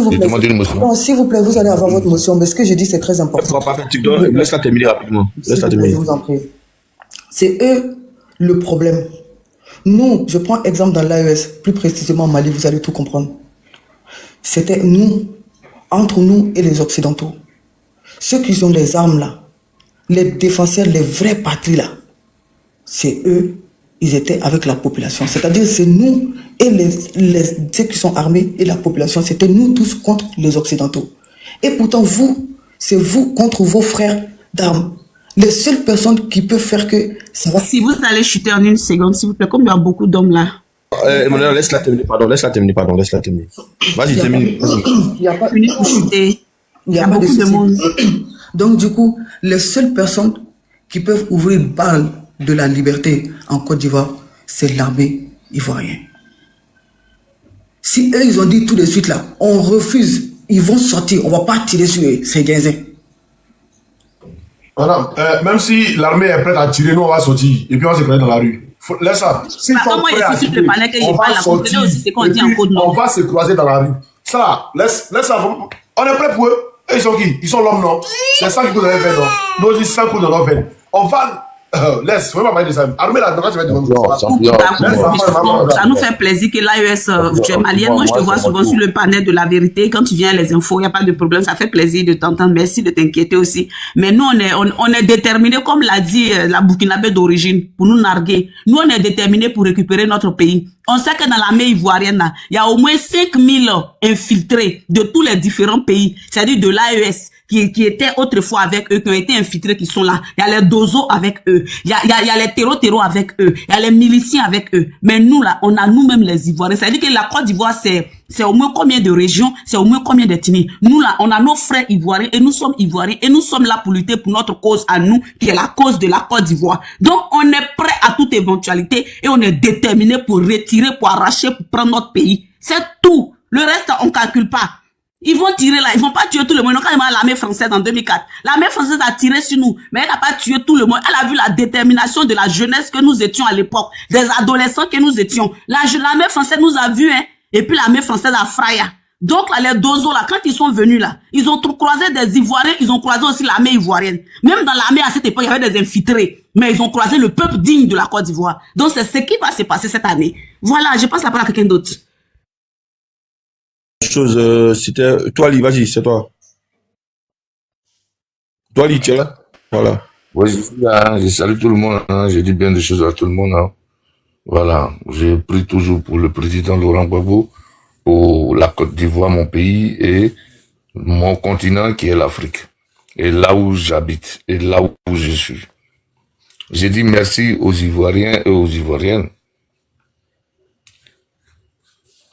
vous plaît. Non, s'il vous plaît, vous allez avoir votre motion. Mais ce que je dis, c'est très important. Laisse-la terminer rapidement. Laisse-la terminer. Je vous en prie. C'est eux le problème. Nous, je prends exemple dans l'AES, plus précisément Mali, vous allez tout comprendre. C'était nous, entre nous et les Occidentaux. Ceux qui ont les armes là, les défenseurs, les vrais patries là, c'est eux, ils étaient avec la population. C'est-à-dire c'est nous et ceux qui sont armés et la population, c'était nous tous contre les Occidentaux. Et pourtant vous, c'est vous contre vos frères d'armes. Les seules personnes qui peuvent faire que ça va... Si vous allez chuter en une seconde, s'il vous plaît, comme il y a beaucoup d'hommes là. Emmanuel, laisse-la terminer, laisse-la terminer. Vas-y, termine. Il n'y a pas une pour chuter. Il y a beaucoup de monde. Donc du coup, les seules personnes qui peuvent ouvrir balle de la liberté en Côte d'Ivoire, c'est l'armée ivoirienne. Si eux, ils ont dit tout de suite là, on refuse, ils vont sortir, on ne va pas tirer sur eux, c'est gazé. Madame, même si l'armée est prête à tirer, nous on va sortir et puis on va se créer dans la rue. Laisse ça. S'ils sont prêts à tirer, on va sortir et puis on va se croiser dans la rue. Ça, laisse ça. On est prêt pour eux. Et ils sont qui? Ils sont l'homme, non? C'est ça qui vous avez fait, non? Nous aussi, ça coule dans nos veines. On va... laisse, on va parler de ça. Armée là, tu vas ça nous fait plaisir que l'AES, tu es malienne. Moi, je te vois souvent sur le panel de la vérité. Quand tu viens les infos, il n'y a pas de problème. Ça fait plaisir de t'entendre. Merci de t'inquiéter aussi. Mais nous, on est déterminés, comme l'a dit la Burkinabé d'origine, pour nous narguer. Nous, on est déterminés pour récupérer notre pays. On sait que dans l'armée ivoirienne, il y a au moins 5000 infiltrés de tous les différents pays, c'est-à-dire de l'AES, qui étaient autrefois avec eux, qui ont été infiltrés, qui sont là. Il y a les dozos avec eux. Il y a les terreaux avec eux. Il y a les miliciens avec eux. Mais nous, là, on a nous-mêmes les Ivoiriens. C'est-à-dire que la Côte d'Ivoire, c'est au moins combien de régions, c'est au moins combien d'ethnies. Nous, là, on a nos frères ivoiriens et nous sommes ivoiriens et nous sommes là pour lutter pour notre cause à nous, qui est la cause de la Côte d'Ivoire. Donc, on est prêt à toute éventualité et on est déterminé pour retirer, pour arracher, pour prendre notre pays. C'est tout. Le reste, on calcule pas. Ils vont tirer là, ils vont pas tuer tout le monde. Quand l'armée française en 2004, l'armée française a tiré sur nous, mais elle n'a pas tué tout le monde. Elle a vu la détermination de la jeunesse que nous étions à l'époque, des adolescents que nous étions. L'armée française nous a vus, hein, et puis l'armée française a frappé. Donc là, les dozos là, quand ils sont venus là, ils ont croisé des Ivoiriens, ils ont croisé aussi l'armée ivoirienne. Même dans l'armée à cette époque, il y avait des infiltrés, mais ils ont croisé le peuple digne de la Côte d'Ivoire. Donc c'est ce qui va se passer cette année. Voilà, je passe la parole à quelqu'un d'autre. C'était toi, Ali, vas-y, c'est toi. Toi, Ali, tu es là? Voilà. Oui, je suis là, hein, je salue tout le monde, hein, je dis bien des choses à tout le monde. Hein. Voilà, je prie toujours pour le président Laurent Gbagbo, pour la Côte d'Ivoire, mon pays, et mon continent qui est l'Afrique. Et là où j'habite, et là où je suis. J'ai dit merci aux Ivoiriens et aux Ivoiriennes.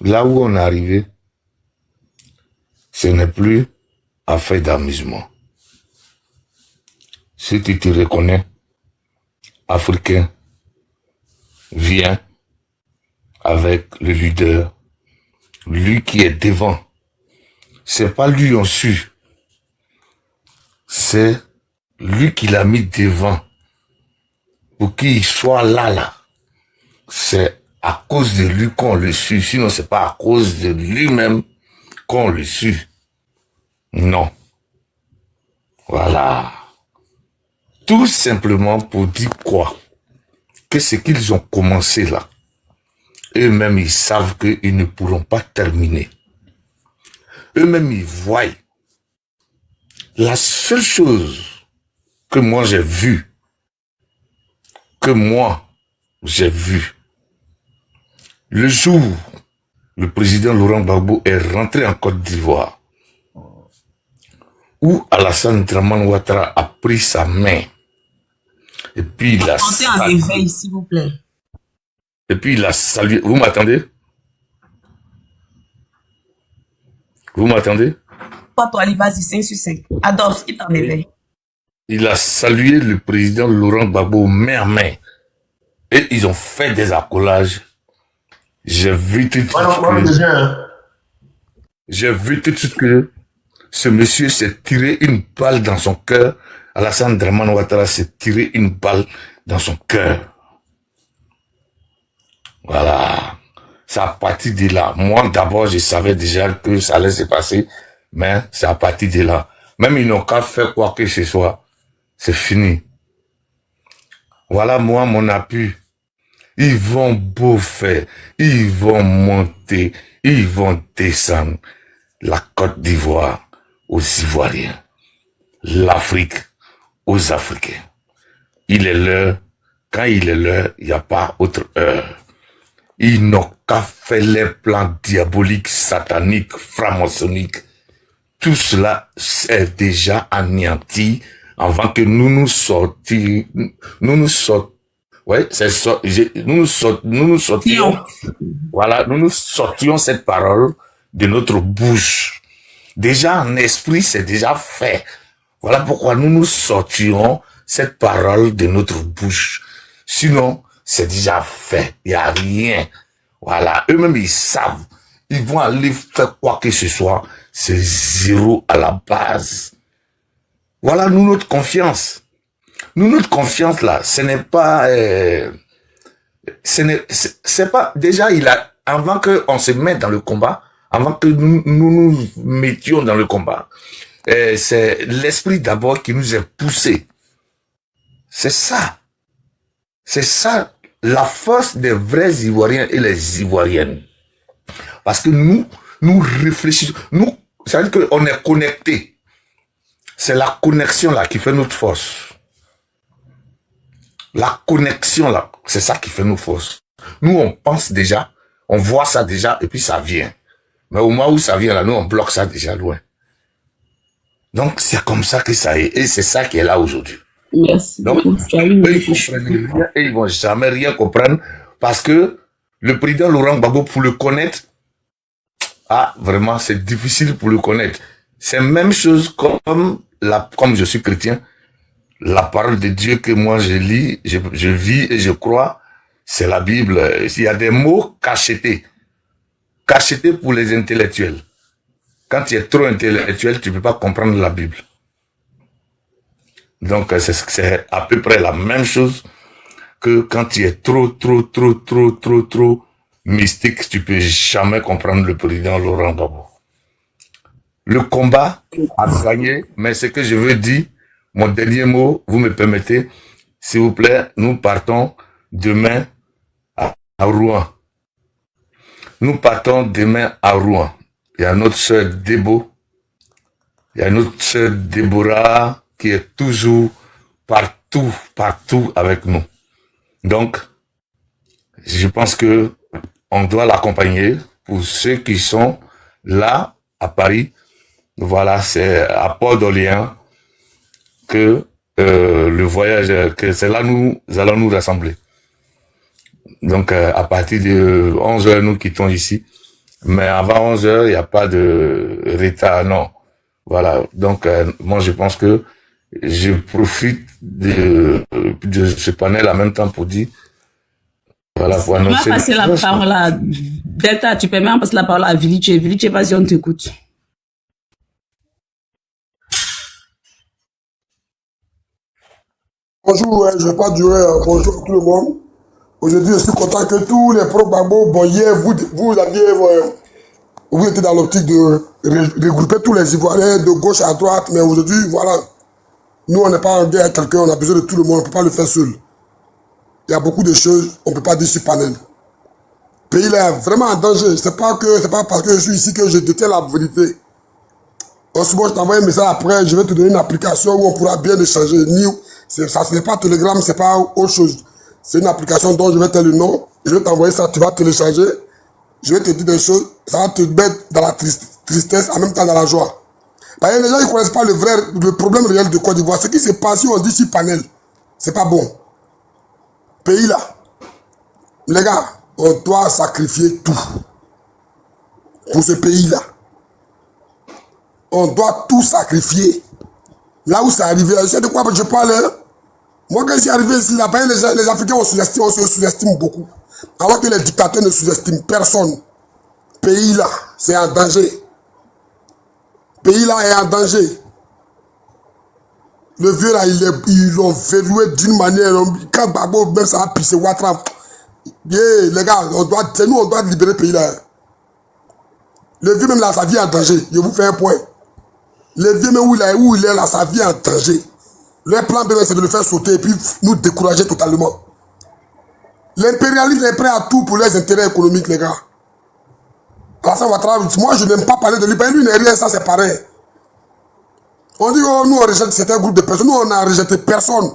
Là où on est arrivé, ce n'est plus affaire d'amusement. Si tu te reconnais, Africain, viens avec le leader, lui qui est devant. C'est pas lui en su, c'est lui qui l'a mis devant pour qu'il soit là. C'est à cause de lui qu'on le suit, sinon c'est pas à cause de lui-même qu'on le suit. Non. Voilà. Tout simplement pour dire quoi? Que ce qu'ils ont commencé là, eux-mêmes ils savent qu'ils ne pourront pas terminer. Eux-mêmes ils voient. La seule chose que moi j'ai vue, le jour où le président Laurent Gbagbo est rentré en Côte d'Ivoire, où Alassane Dramane Ouattara a pris sa main, et puis il a salué, s'il vous plaît. Et puis il a salué. Vous m'attendez? Vous m'attendez? Toi, Ali, vas-y, 5 sur 5. Adolphe, il t'en éveille. Il a salué le président Laurent Gbagbo main à main. Et ils ont fait des accolages. J'ai vu tout de suite que ce monsieur s'est tiré une balle dans son cœur. Alassane Dramane Ouattara s'est tiré une balle dans son cœur. Voilà. C'est à partir de là. Moi, d'abord, je savais déjà que ça allait se passer, mais c'est à partir de là. Même ils n'ont qu'à faire quoi que ce soit. C'est fini. Voilà, moi, mon appui. Ils vont beau faire, ils vont monter, ils vont descendre. La Côte d'Ivoire aux Ivoiriens, l'Afrique aux Africains. Il est l'heure, quand il est l'heure, il n'y a pas autre heure. Ils n'ont qu'à faire les plans diaboliques, sataniques, franc-maçonniques. Tout cela est déjà anéanti avant que nous sortions. Ouais, c'est ça. Nous sortions. Voilà, nous sortions cette parole de notre bouche. Déjà en esprit, c'est déjà fait. Voilà pourquoi nous sortions cette parole de notre bouche. Sinon, c'est déjà fait. Il n'y a rien. Voilà. Eux-mêmes, ils savent. Ils vont aller faire quoi que ce soit. C'est zéro à la base. Voilà, nous, notre confiance. Nous, notre confiance, là, ce n'est pas... c'est pas... Déjà, avant qu'on se mette dans le combat, avant que nous mettions dans le combat, c'est l'esprit d'abord qui nous est poussé. C'est ça. C'est ça, la force des vrais Ivoiriens et les Ivoiriennes. Parce que nous réfléchissons. Ça veut dire qu'on est connectés. C'est la connexion là qui fait notre force. La connexion là, c'est ça qui fait nos forces. Nous, on pense déjà, on voit ça déjà, et puis ça vient. Mais au moment où ça vient là, nous, on bloque ça déjà loin. Donc, c'est comme ça que ça est. Et c'est ça qui est là aujourd'hui. Merci. Donc, eux, ils comprennent rien et ils vont jamais rien comprendre parce que le président Laurent Gbagbo, pour le connaître, vraiment, c'est difficile pour le connaître. C'est la même chose comme je suis chrétien, la parole de Dieu que moi je lis, je vis et je crois, c'est la Bible. Il y a des mots cachetés pour les intellectuels. Quand tu es trop intellectuel, tu peux pas comprendre la Bible. Donc, c'est à peu près la même chose que quand tu es trop mystique, tu peux jamais comprendre le président Laurent Gbagbo. Le combat a gagné, mais ce que je veux dire, mon dernier mot, vous me permettez, s'il vous plaît, nous partons demain à Rouen. Nous partons demain à Rouen. Il y a notre sœur Débo, il y a notre sœur Déborah, qui est toujours partout avec nous. Donc, je pense que on doit l'accompagner pour ceux qui sont là à Paris. Voilà, c'est à Port-d'Orléans que le voyage, que c'est là nous allons nous rassembler. Donc, à partir de 11h, nous quittons ici. Mais avant 11h, il n'y a pas de retard, non. Voilà, donc moi je pense que je profite de ce panel en même temps pour dire, voilà, pour annoncer... On va passer la parole à Delta, tu permets de passer la parole à Vilice. Vilice, vas-y, on t'écoute. Bonjour, je ne vais pas durer, bonjour tout le monde. Aujourd'hui, je suis content que tous les pro-Gbagbo, bon, hier, vous étiez dans l'optique de regrouper tous les Ivoiriens de gauche à droite, mais aujourd'hui, voilà, nous, on n'est pas en guerre avec quelqu'un, on a besoin de tout le monde, on ne peut pas le faire seul. Il y a beaucoup de choses, on ne peut pas dire sur panel. Le pays là est vraiment en danger, c'est pas parce que je suis ici que je détiens la vérité. Ensuite, je t'envoie un message après, je vais te donner une application où on pourra bien échanger. Ça, ce n'est pas Telegram, ce n'est pas autre chose. C'est une application dont je vais te le nom, je vais t'envoyer ça, tu vas télécharger. Je vais te dire des choses, ça va te mettre dans la tristesse, en même temps dans la joie. Parce que les gens ne connaissent pas le problème réel de Côte d'Ivoire. Ce qui se passe, si on dit sur panel, c'est pas bon. Pays là, les gars, on doit sacrifier tout pour ce pays-là. On doit tout sacrifier. Là où c'est arrivé, je sais de quoi je parle. Hein? Moi, quand je suis arrivé ici, là, les Africains, on se sous-estime beaucoup. Alors que les dictateurs ne sous-estiment personne. Pays là, c'est en danger. Pays là est en danger. Le vieux là, ils l'ont verrouillé d'une manière. Quand Gbagbo, même ça a pissé Ouattara. Les gars, on doit libérer le pays là. Le vieux même là, sa vie est en danger. Je vous fais un point. Le vieux même où il est là, sa vie est en danger. Le plan B, c'est de le faire sauter et puis nous décourager totalement. L'impérialisme est prêt à tout pour les intérêts économiques, les gars. Alassane Ouattara, moi je n'aime pas parler de lui. Lui n'est rien, ça c'est pareil. On dit, oh, nous on rejette certains groupes de personnes. Nous on n'a rejeté personne.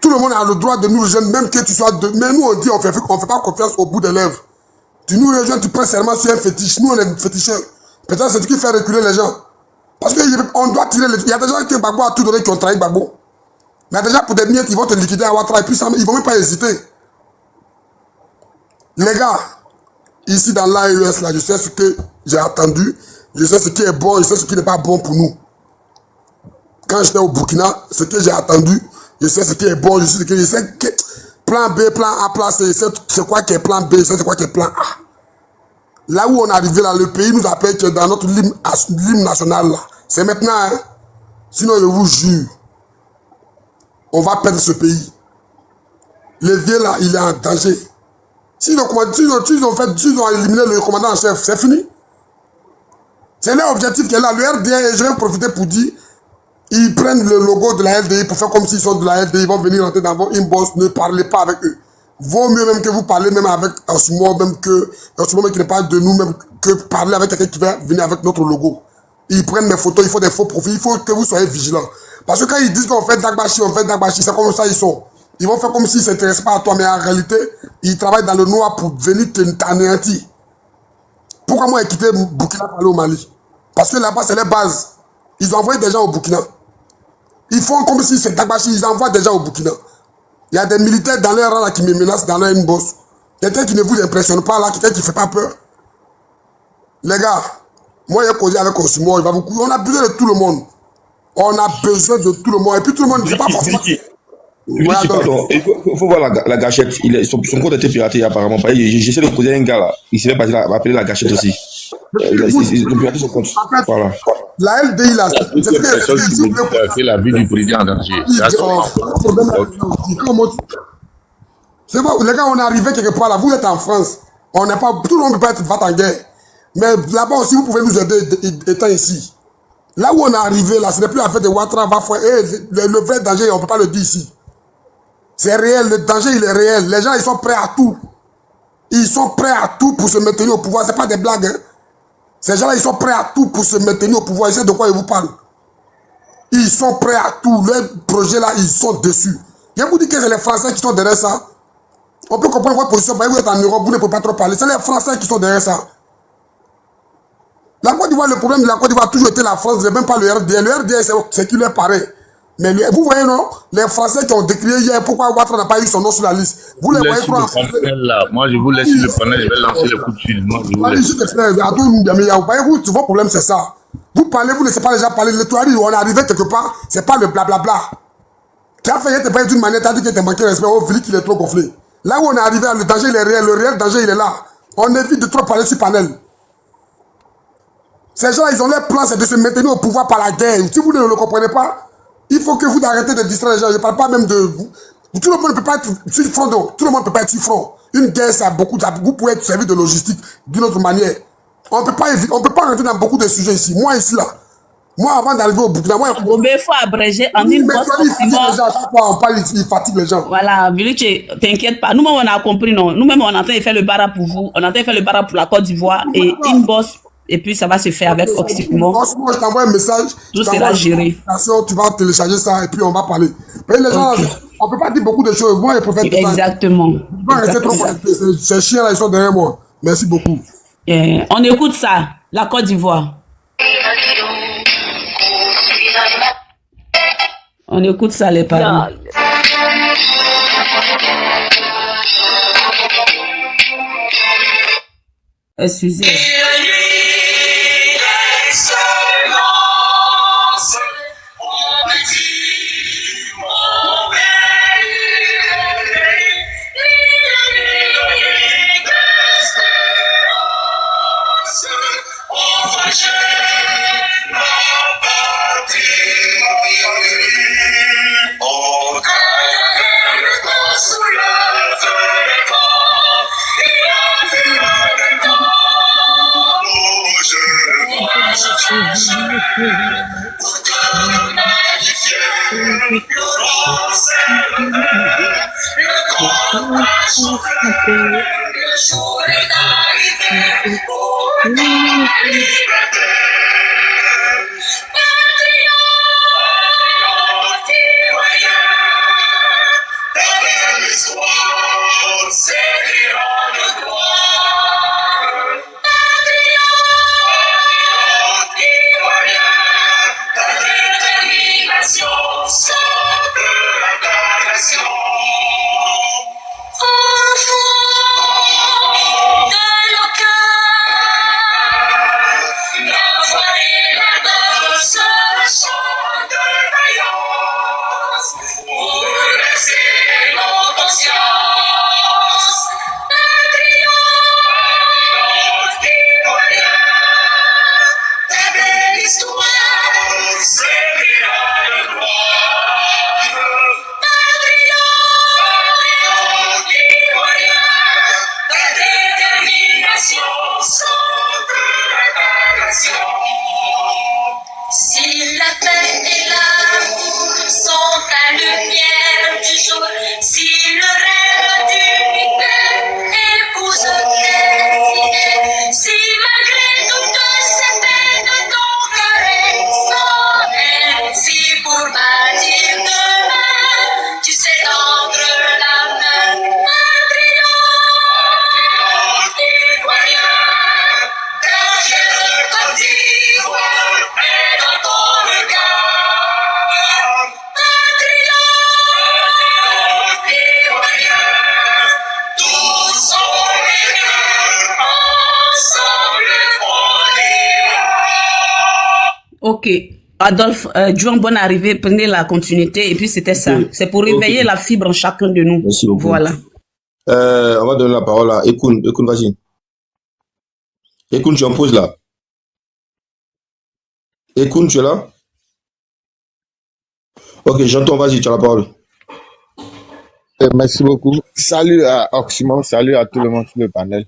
Tout le monde a le droit de nous rejoindre, même que tu sois de... Mais nous on dit, on ne fait pas confiance au bout des lèvres. Tu nous rejoins, tu prends serment sur un fétiche. Nous on est féticheurs. Peut-être c'est ce qui fait reculer les gens. Parce qu'on doit tirer les... Il y a des gens qui Gbagbo a tout donné qui ont trahi Gbagbo. Mais déjà pour des miettes, ils vont te liquider à Ouattara et puis ils ne vont même pas hésiter. Les gars, ici dans l'AES, là, je sais ce que j'ai attendu, je sais ce qui est bon, je sais ce qui n'est pas bon pour nous. Quand j'étais au Burkina, ce que j'ai attendu, Je sais ce qui est bon, je sais que plan B, plan A, plan C, c'est quoi qui est plan B, c'est quoi qui est plan A. Là où on est arrivé, là, le pays nous appelle que dans notre l'hymne national, là. C'est maintenant, hein. Sinon, je vous jure, on va perdre ce pays. Le vieux, là, il est en danger. S'ils ont éliminé le commandant en chef, c'est fini. C'est leur objectif qui est là. Le RDA, et je vais profiter pour dire, ils prennent le logo de la LDI pour faire comme s'ils sont de la LDI, ils vont venir rentrer dans vos inbox, ne parlez pas avec eux. Vaut mieux même que vous parlez même avec Osmo, même que Osmo qui n'est pas de nous, même que parler avec quelqu'un qui va venir avec notre logo. Ils prennent mes photos, il faut des faux profils, il faut que vous soyez vigilants. Parce que quand ils disent qu'on fait Dagbashi, c'est comme ça ils sont. Ils vont faire comme s'ils ne s'intéressent pas à toi, mais en réalité, ils travaillent dans le noir pour venir t'anéantir. Pourquoi moi j'ai quitté Burkina pour aller au Mali? Parce que là-bas, c'est les bases. Ils ont envoyé des gens au Burkina. Ils font comme si c'est Dagbashi, ils envoient des gens au Burkina. Il y a des militaires dans leur rang là qui me menacent dans leur inbox. Quelqu'un qui ne vous impressionne pas là, quelqu'un qui ne fait pas peur. Les gars, moi j'ai causé avec Osimo, on a besoin de tout le monde. On a besoin de tout le monde. Et puis tout le monde ne dit pas forcément. Pardon, il faut voir la gâchette. Son compte a été piraté apparemment. J'essaie de causer un gars là. Il s'est passé appeler la gâchette aussi. Ils ont piraté son compte. Voilà. La LDI là, c'est personne qui fait la vie du président en danger. C'est bon, les gars, on est arrivé quelque part là. Vous êtes en France. On n'est pas, tout le monde peut pas être en guerre. Mais là-bas aussi, vous pouvez nous aider étant ici. Là où on est arrivé là, ce n'est plus l'affaire de Ouattara, le vrai danger, on ne peut pas le dire ici. C'est réel, le danger il est réel. Les gens ils sont prêts à tout. Ils sont prêts à tout pour se maintenir au pouvoir. Ce n'est pas des blagues. Hein. Ces gens-là ils sont prêts à tout pour se maintenir au pouvoir. Je sais de quoi ils vous parlent. Ils sont prêts à tout. Leurs projets là, ils sont dessus. Je vous dis que c'est les Français qui sont derrière ça. On peut comprendre votre position. Vous êtes en Europe, vous ne pouvez pas trop parler. C'est les Français qui sont derrière ça. La Côte d'Ivoire, le problème de la Côte d'Ivoire a toujours été la France, même pas le RDA. Le RDA, c'est qui leur paraît. Mais vous voyez, non, les Français qui ont décrié hier pourquoi Ouattara n'a pas eu son nom sur la liste. Vous les voyez trop en France. Moi, je vous laisse sur le panel, je vais lancer le coup de fil. Moi, je vous laisse. Votre problème, c'est ça. Vous parlez, vous ne laissez pas les gens parler. Le toit, on est arrivé quelque part, c'est pas le blablabla. Qui a fait, il pas d'une manière, t'as dit qu'il t'a manqué de respect, au Philippe, il est trop gonflé. Là où on est arrivé, le danger, il est réel. Le réel danger, il est là. On évite de trop parler sur panel. Ces gens-là, ils ont leur plan, c'est de se maintenir au pouvoir par la guerre. Si vous ne le comprenez pas, il faut que vous arrêtez de distraire les gens. Je ne parle pas même de vous. Tout le monde ne peut pas être sur le front. Tout le monde ne peut pas être sur le front. Une guerre, ça a beaucoup. Vous pouvez être servi de logistique d'une autre manière. On ne peut pas rentrer dans beaucoup de sujets ici. Moi, ici, là. Moi, avant d'arriver au Burkina, moi, il faut abréger en une bosse. On parle, il fatigue les gens. Voilà, Viliche, t'inquiète pas. Nous-mêmes, on a compris, non. Nous-mêmes, on est en train de faire le bara pour vous. On est en train de faire le bara pour la Côte d'Ivoire. Et une bosse. Et puis ça va se faire avec Oxymore. Moi, je t'envoie un message. Tout sera géré. Tu vas télécharger ça et puis on va parler. Mais les gens, on ne peut pas dire beaucoup de choses. Moi, je préfère. Exactement. Ces chiens-là, ils sont derrière moi. Merci beaucoup. On écoute ça, la Côte d'Ivoire. On écoute ça, les parents. Excusez. La Ok. Adolphe, John, bonne arrivée, prenez la continuité et puis c'était ça. C'est pour réveiller la fibre en chacun de nous. Merci beaucoup. Voilà. On va donner la parole à Ekun. Ekun, vas-y. Ekun, tu en poses là. Ekun, tu es là? Ok, j'entends, vas-y, tu as la parole. Merci beaucoup. Salut à Oximo, salut à tout le monde sur le panel.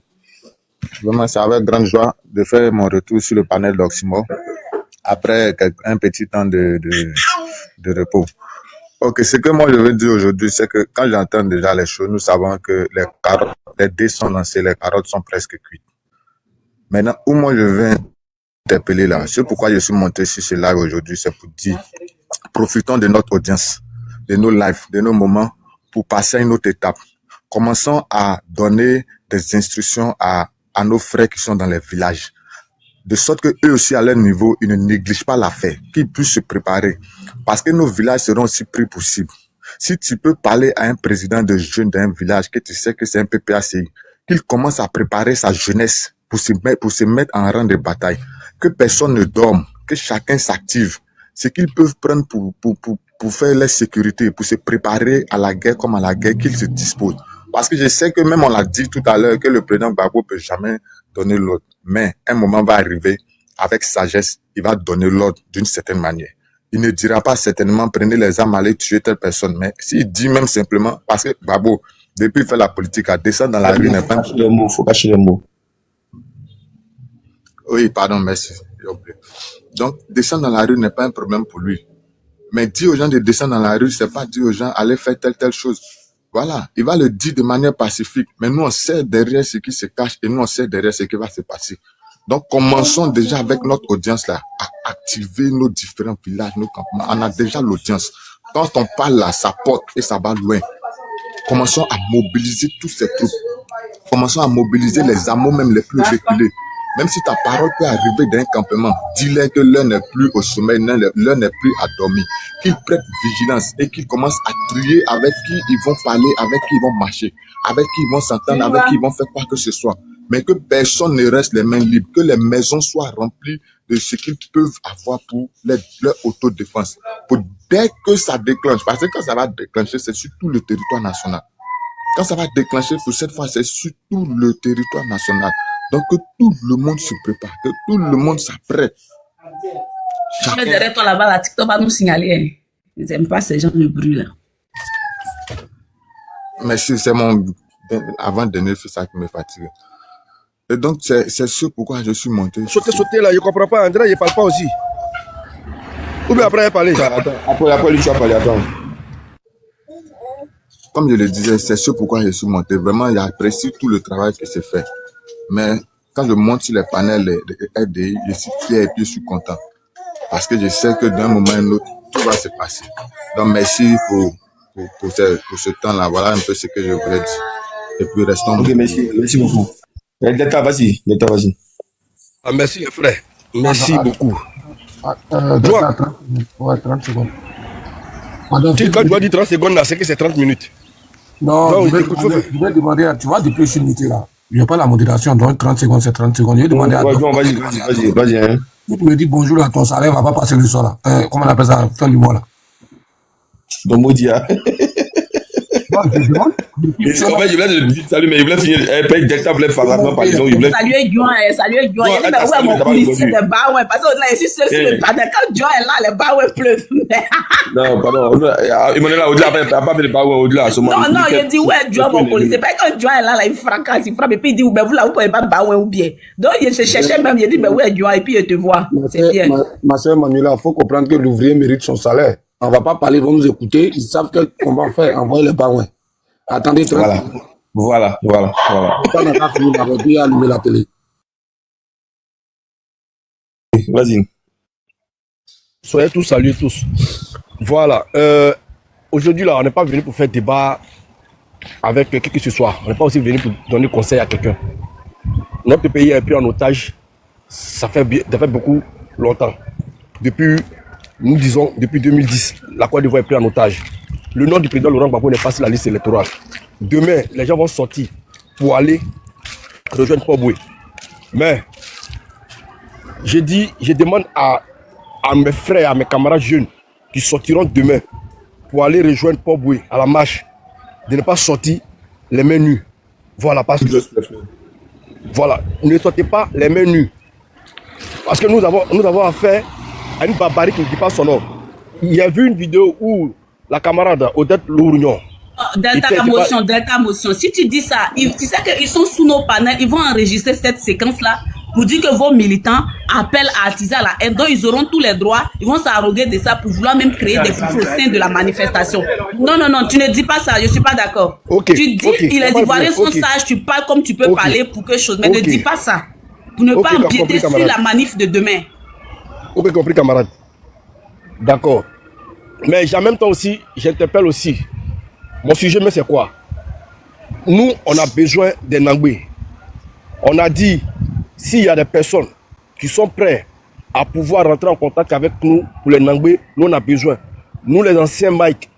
Vraiment, c'est avec grande joie de faire mon retour sur le panel d'Oximo après un petit temps de repos. Ok, ce que moi je veux dire aujourd'hui, c'est que quand j'entends déjà les choses, nous savons que les dés sont lancés, les carottes sont presque cuites. Maintenant, où moi je veux interpeller là, c'est pourquoi je suis monté sur ce live aujourd'hui, c'est pour dire, profitons de notre audience, de nos lives, de nos moments, pour passer à une autre étape. Commençons à donner des instructions à nos frères qui sont dans les villages, de sorte que eux aussi à leur niveau, ils ne négligent pas l'affaire, qu'ils puissent se préparer, parce que nos villages seront aussi pris pour cible. Si tu peux parler à un président de jeunes d'un village, que tu sais que c'est un PPACI, qu'il commence à préparer sa jeunesse pour se mettre en rang de bataille, que personne ne dorme, que chacun s'active, ce qu'ils peuvent prendre pour faire leur sécurité, pour se préparer à la guerre comme à la guerre, qu'ils se disposent. Parce que je sais que même on l'a dit tout à l'heure que le président Gbagbo ne peut jamais donner l'ordre. Mais un moment va arriver, avec sagesse, il va donner l'ordre d'une certaine manière. Il ne dira pas certainement prenez les armes, allez tuer telle personne. Mais s'il dit même simplement, parce que Gbagbo, depuis qu'il fait la politique, à descendre dans la rue n'est pas... Il faut cacher les mots. Oui, pardon, merci. Donc, descendre dans la rue n'est pas un problème pour lui. Mais dire aux gens de descendre dans la rue, c'est pas dire aux gens allez faire telle chose. Voilà, il va le dire de manière pacifique, mais nous on sait derrière ce qui se cache et nous on sait derrière ce qui va se passer. Donc commençons déjà avec notre audience là, à activer nos différents villages, nos campements. On a déjà l'audience. Quand on parle là, ça porte et ça va loin. Commençons à mobiliser tous ces troupes. Commençons à mobiliser les hameaux même les plus reculés. Même si ta parole peut arriver d'un campement, dis-leur que l'un n'est plus au sommeil, l'un n'est plus à dormir. Qu'ils prêtent vigilance et qu'ils commencent à trier avec qui ils vont parler, avec qui ils vont marcher, avec qui ils vont s'entendre, avec qui ils vont faire quoi que ce soit. Mais que personne ne reste les mains libres, que les maisons soient remplies de ce qu'ils peuvent avoir pour leur autodéfense. Dès que ça déclenche, parce que quand ça va déclencher, c'est sur tout le territoire national. Quand ça va déclencher, pour cette fois, c'est sur tout le territoire national. Donc que tout le monde se prépare, que tout le monde s'apprête. Mais derrière toi là-bas, la TikTok va nous signaler. Ils n'aiment pas ces gens de bruit là. Mais c'est mon avant-dernier fils qui me fatigue. Et donc c'est ce pourquoi je suis monté. Sauter là, je ne comprends pas. André, il ne parle pas aussi. Ou bien après, il parle. Après lui, tu vas parler, attends. Comme je le disais, c'est ce pourquoi je suis monté. Vraiment, j'apprécie tout le travail qui se fait. Mais quand je monte sur les panels de RDI, je suis fier et puis je suis content. Parce que je sais que d'un moment à un autre, tout va se passer. Donc merci pour ce temps-là. Voilà un peu ce que je voulais dire. Et puis restons... Ok, merci beaucoup. Leta, vas-y. Ah, merci les frères. Merci beaucoup. Ouais, 30 secondes. Quand tu dois dire 30 secondes, là, c'est que c'est 30 minutes. Non, je vais demander, tu vois, depuis une unité là. Il n'y a pas la modération, donc 30 secondes, c'est 30 secondes. Je vais demander à toi. Vas-y. Hein. Si tu me dis bonjour à ton salaire, on va pas passer le soir là. Comment on appelle ça, fin du mois là. Donc, Maudia. Non, je demande. En fait, je voulais te dire salut, mais il voulait finir. Paye Delta, voulait faire rapidement par exemple. Salut, Joan. Il dit, mais ouais, mon policier de bas, ouais. Parce que là, je suis seul sur le panel. Quand Joan est là, les bas, ouais, pleuvent. Non, pardon. Il m'en est là, au-delà, il n'a pas fait le bas, au-delà. Non, il dit, ouais, Joan, mon policier. Parce que quand Joan est là, il fracasse, il frappe, et puis il dit, ben vous là, vous pouvez pas bas, ouais, ou bien. Donc, il se cherchait même, il dit, mais ouais, Joan, et puis il te voit. C'est bien. Ma soeur Manuela, il faut comprendre que l'ouvrier mérite son salaire. On ne va pas parler, ils vont nous écouter. Ils savent qu'on va faire, envoyer les bas, ouais. Attendez, Voilà. On n'a pas fini, on va bien allumer la télé. Vas-y. Soyez tous salués, tous. Voilà. Aujourd'hui, là, on n'est pas venu pour faire débat avec qui que ce soit. On n'est pas aussi venu pour donner conseil à quelqu'un. Notre pays est pris en otage. Ça fait beaucoup longtemps. Depuis 2010, la Côte d'Ivoire est prise en otage. Le nom du président Laurent Gbagbo n'est pas sur la liste électorale. Demain, les gens vont sortir pour aller rejoindre Paul Boué. Mais, je demande à à mes frères, à mes camarades jeunes qui sortiront demain pour aller rejoindre Paul Boué à la marche, de ne pas sortir les mains nues. Voilà, parce que... Voilà, ne sortez pas les mains nues. Parce que nous avons affaire à une barbarie qui ne dit pas son nom. Il y a vu une vidéo où la camarade Odette Lourignon... Delta Motion. Si tu dis ça, tu sais qu'ils sont sous nos panels, ils vont enregistrer cette séquence-là pour dire que vos militants appellent à attiser à la haine. Donc ils auront tous les droits, ils vont s'arroguer de ça pour vouloir même créer des conflits au sein de la manifestation. Non, tu ne dis pas ça, je ne suis pas d'accord. Tu dis les Ivoiriens sont sages, tu parles comme tu peux parler pour quelque chose, mais ne dis pas ça. Pour ne pas empiéter sur la manif de demain. Ok, compris, camarade. D'accord. Mais en même temps aussi, j'interpelle aussi. Mon sujet, mais c'est quoi? Nous, on a besoin des Nangbe. On a dit, s'il y a des personnes qui sont prêtes à pouvoir rentrer en contact avec nous pour les Nangbe, nous on a besoin. Nous, les anciens Mike,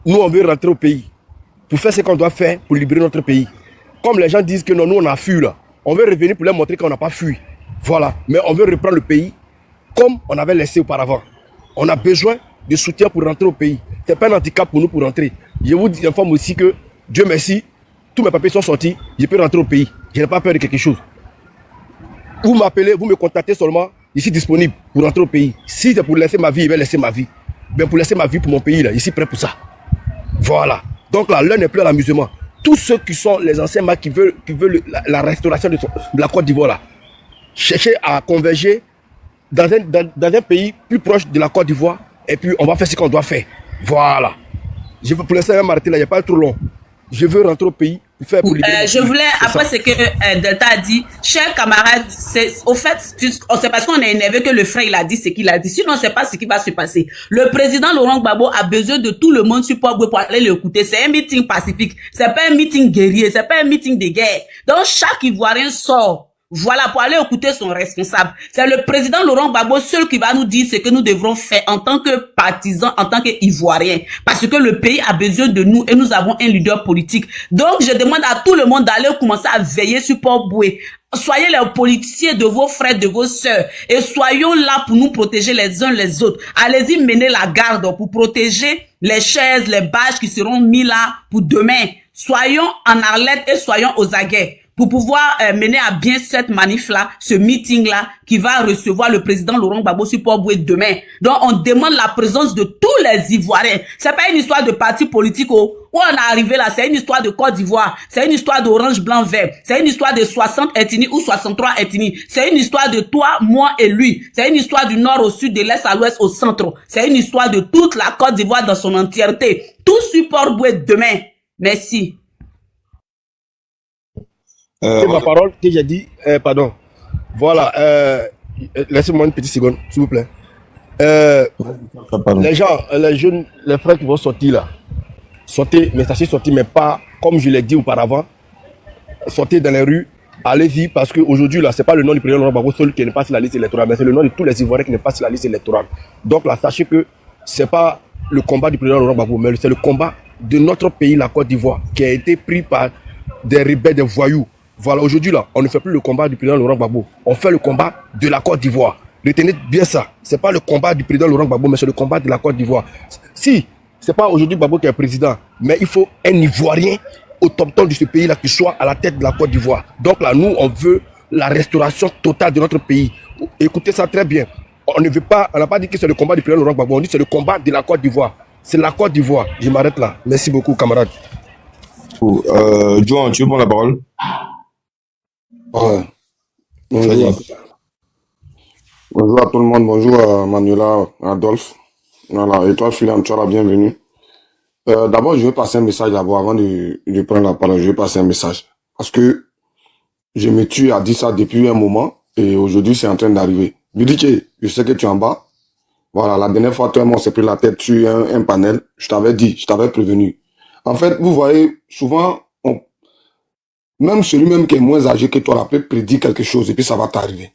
nous, on veut rentrer au pays pour faire ce qu'on doit faire pour libérer notre pays. Comme les gens disent que non, nous, on a fui là. On veut revenir pour leur montrer qu'on n'a pas fui. Voilà. Mais on veut reprendre le pays comme on avait laissé auparavant. On a besoin de soutien pour rentrer au pays. Ce n'est pas un handicap pour nous pour rentrer. Je vous informe aussi que, Dieu merci, tous mes papiers sont sortis, je peux rentrer au pays. Je n'ai pas peur de quelque chose. Vous m'appelez, vous me contactez seulement, je suis disponible pour rentrer au pays. Si c'est pour laisser ma vie, je vais laisser ma vie. Mais pour laisser ma vie pour mon pays, là, je suis prêt pour ça. Voilà. Donc là, l'heure n'est plus à l'amusement. Tous ceux qui sont les anciens maires qui veulent la restauration de la Côte d'Ivoire, là, cherchez à converger dans un pays plus proche de la Côte d'Ivoire et puis on va faire ce qu'on doit faire. Voilà. Je veux pour l'instant m'arrêter là, il n'y a pas trop long. Je veux rentrer au pays pour faire... je voulais, après ce que Delta a dit, chers camarades, au fait, c'est parce qu'on est énervé que le frère il a dit ce qu'il a dit. Sinon, on ne sait pas ce qui va se passer. Le président Laurent Gbagbo a besoin de tout le monde sur Port-Boué pour aller l'écouter. C'est un meeting pacifique. C'est pas un meeting guerrier. C'est pas un meeting de guerre. Donc, chaque Ivoirien sort. Voilà, pour aller écouter son responsable. C'est le président Laurent Gbagbo seul qui va nous dire ce que nous devrons faire en tant que partisans, en tant qu'Ivoiriens. Parce que le pays a besoin de nous et nous avons un leader politique. Donc, je demande à tout le monde d'aller commencer à veiller sur Port-Boué. Soyez les politiciens de vos frères, de vos sœurs. Et soyons là pour nous protéger les uns les autres. Allez-y mener la garde pour protéger les chaises, les bâches qui seront mis là pour demain. Soyons en alerte et soyons aux aguets pour pouvoir mener à bien cette manif-là, ce meeting-là, qui va recevoir le président Laurent Gbagbo sur Port-Boué demain. Donc, on demande la présence de tous les Ivoiriens. C'est pas une histoire de parti politique où on est arrivé là. C'est une histoire de Côte d'Ivoire. C'est une histoire d'orange, blanc, vert. C'est une histoire de 60 ethnies ou 63 ethnies. C'est une histoire de toi, moi et lui. C'est une histoire du nord au sud, de l'est à l'ouest, au centre. C'est une histoire de toute la Côte d'Ivoire dans son entièreté. Tout sur Port-Boué demain. Merci. C'est ma parole que j'ai dit, pardon. Voilà, laissez-moi une petite seconde, s'il vous plaît. Les gens, les jeunes, les frères qui vont sortir là, sortez, mais sachez sortir, mais pas comme je l'ai dit auparavant, sortez dans les rues, allez-y, parce qu'aujourd'hui là, c'est pas le nom du président Laurent Gbagbo seul qui n'est pas sur la liste électorale, mais c'est le nom de tous les Ivoiriens qui n'est pas sur la liste électorale. Donc là, sachez que c'est pas le combat du président Laurent Gbagbo, mais c'est le combat de notre pays, la Côte d'Ivoire, qui a été pris par des rebelles, des voyous. Voilà, aujourd'hui là, on ne fait plus le combat du président Laurent Gbagbo. On fait le combat de la Côte d'Ivoire. Retenez bien ça. C'est pas le combat du président Laurent Gbagbo, mais c'est le combat de la Côte d'Ivoire. Si, c'est pas aujourd'hui Gbagbo qui est président, mais il faut un Ivoirien autochtone de ce pays-là qui soit à la tête de la Côte d'Ivoire. Donc là, nous, on veut la restauration totale de notre pays. Écoutez ça très bien. On ne veut pas, on n'a pas dit que c'est le combat du président Laurent Gbagbo, on dit que c'est le combat de la Côte d'Ivoire. C'est la Côte d'Ivoire. Je m'arrête là. Merci beaucoup, camarades. John, tu veux prendre la parole? Ouais. Bonjour. Bonjour à tout le monde, bonjour à Manuela, Adolphe. Voilà, et toi, Philan, tu as la bienvenue. D'abord, je vais passer un message d'abord avant de prendre la parole. Je vais passer un message. Parce que je me tue à dire ça depuis un moment et aujourd'hui, c'est en train d'arriver. Bidiké, je sais que tu es en bas. Voilà, la dernière fois, toi et moi, on s'est pris la tête sur un panel. Je t'avais dit, je t'avais prévenu. En fait, vous voyez, souvent, même celui-même qui est moins âgé que toi, là, peut prédire quelque chose et puis ça va t'arriver.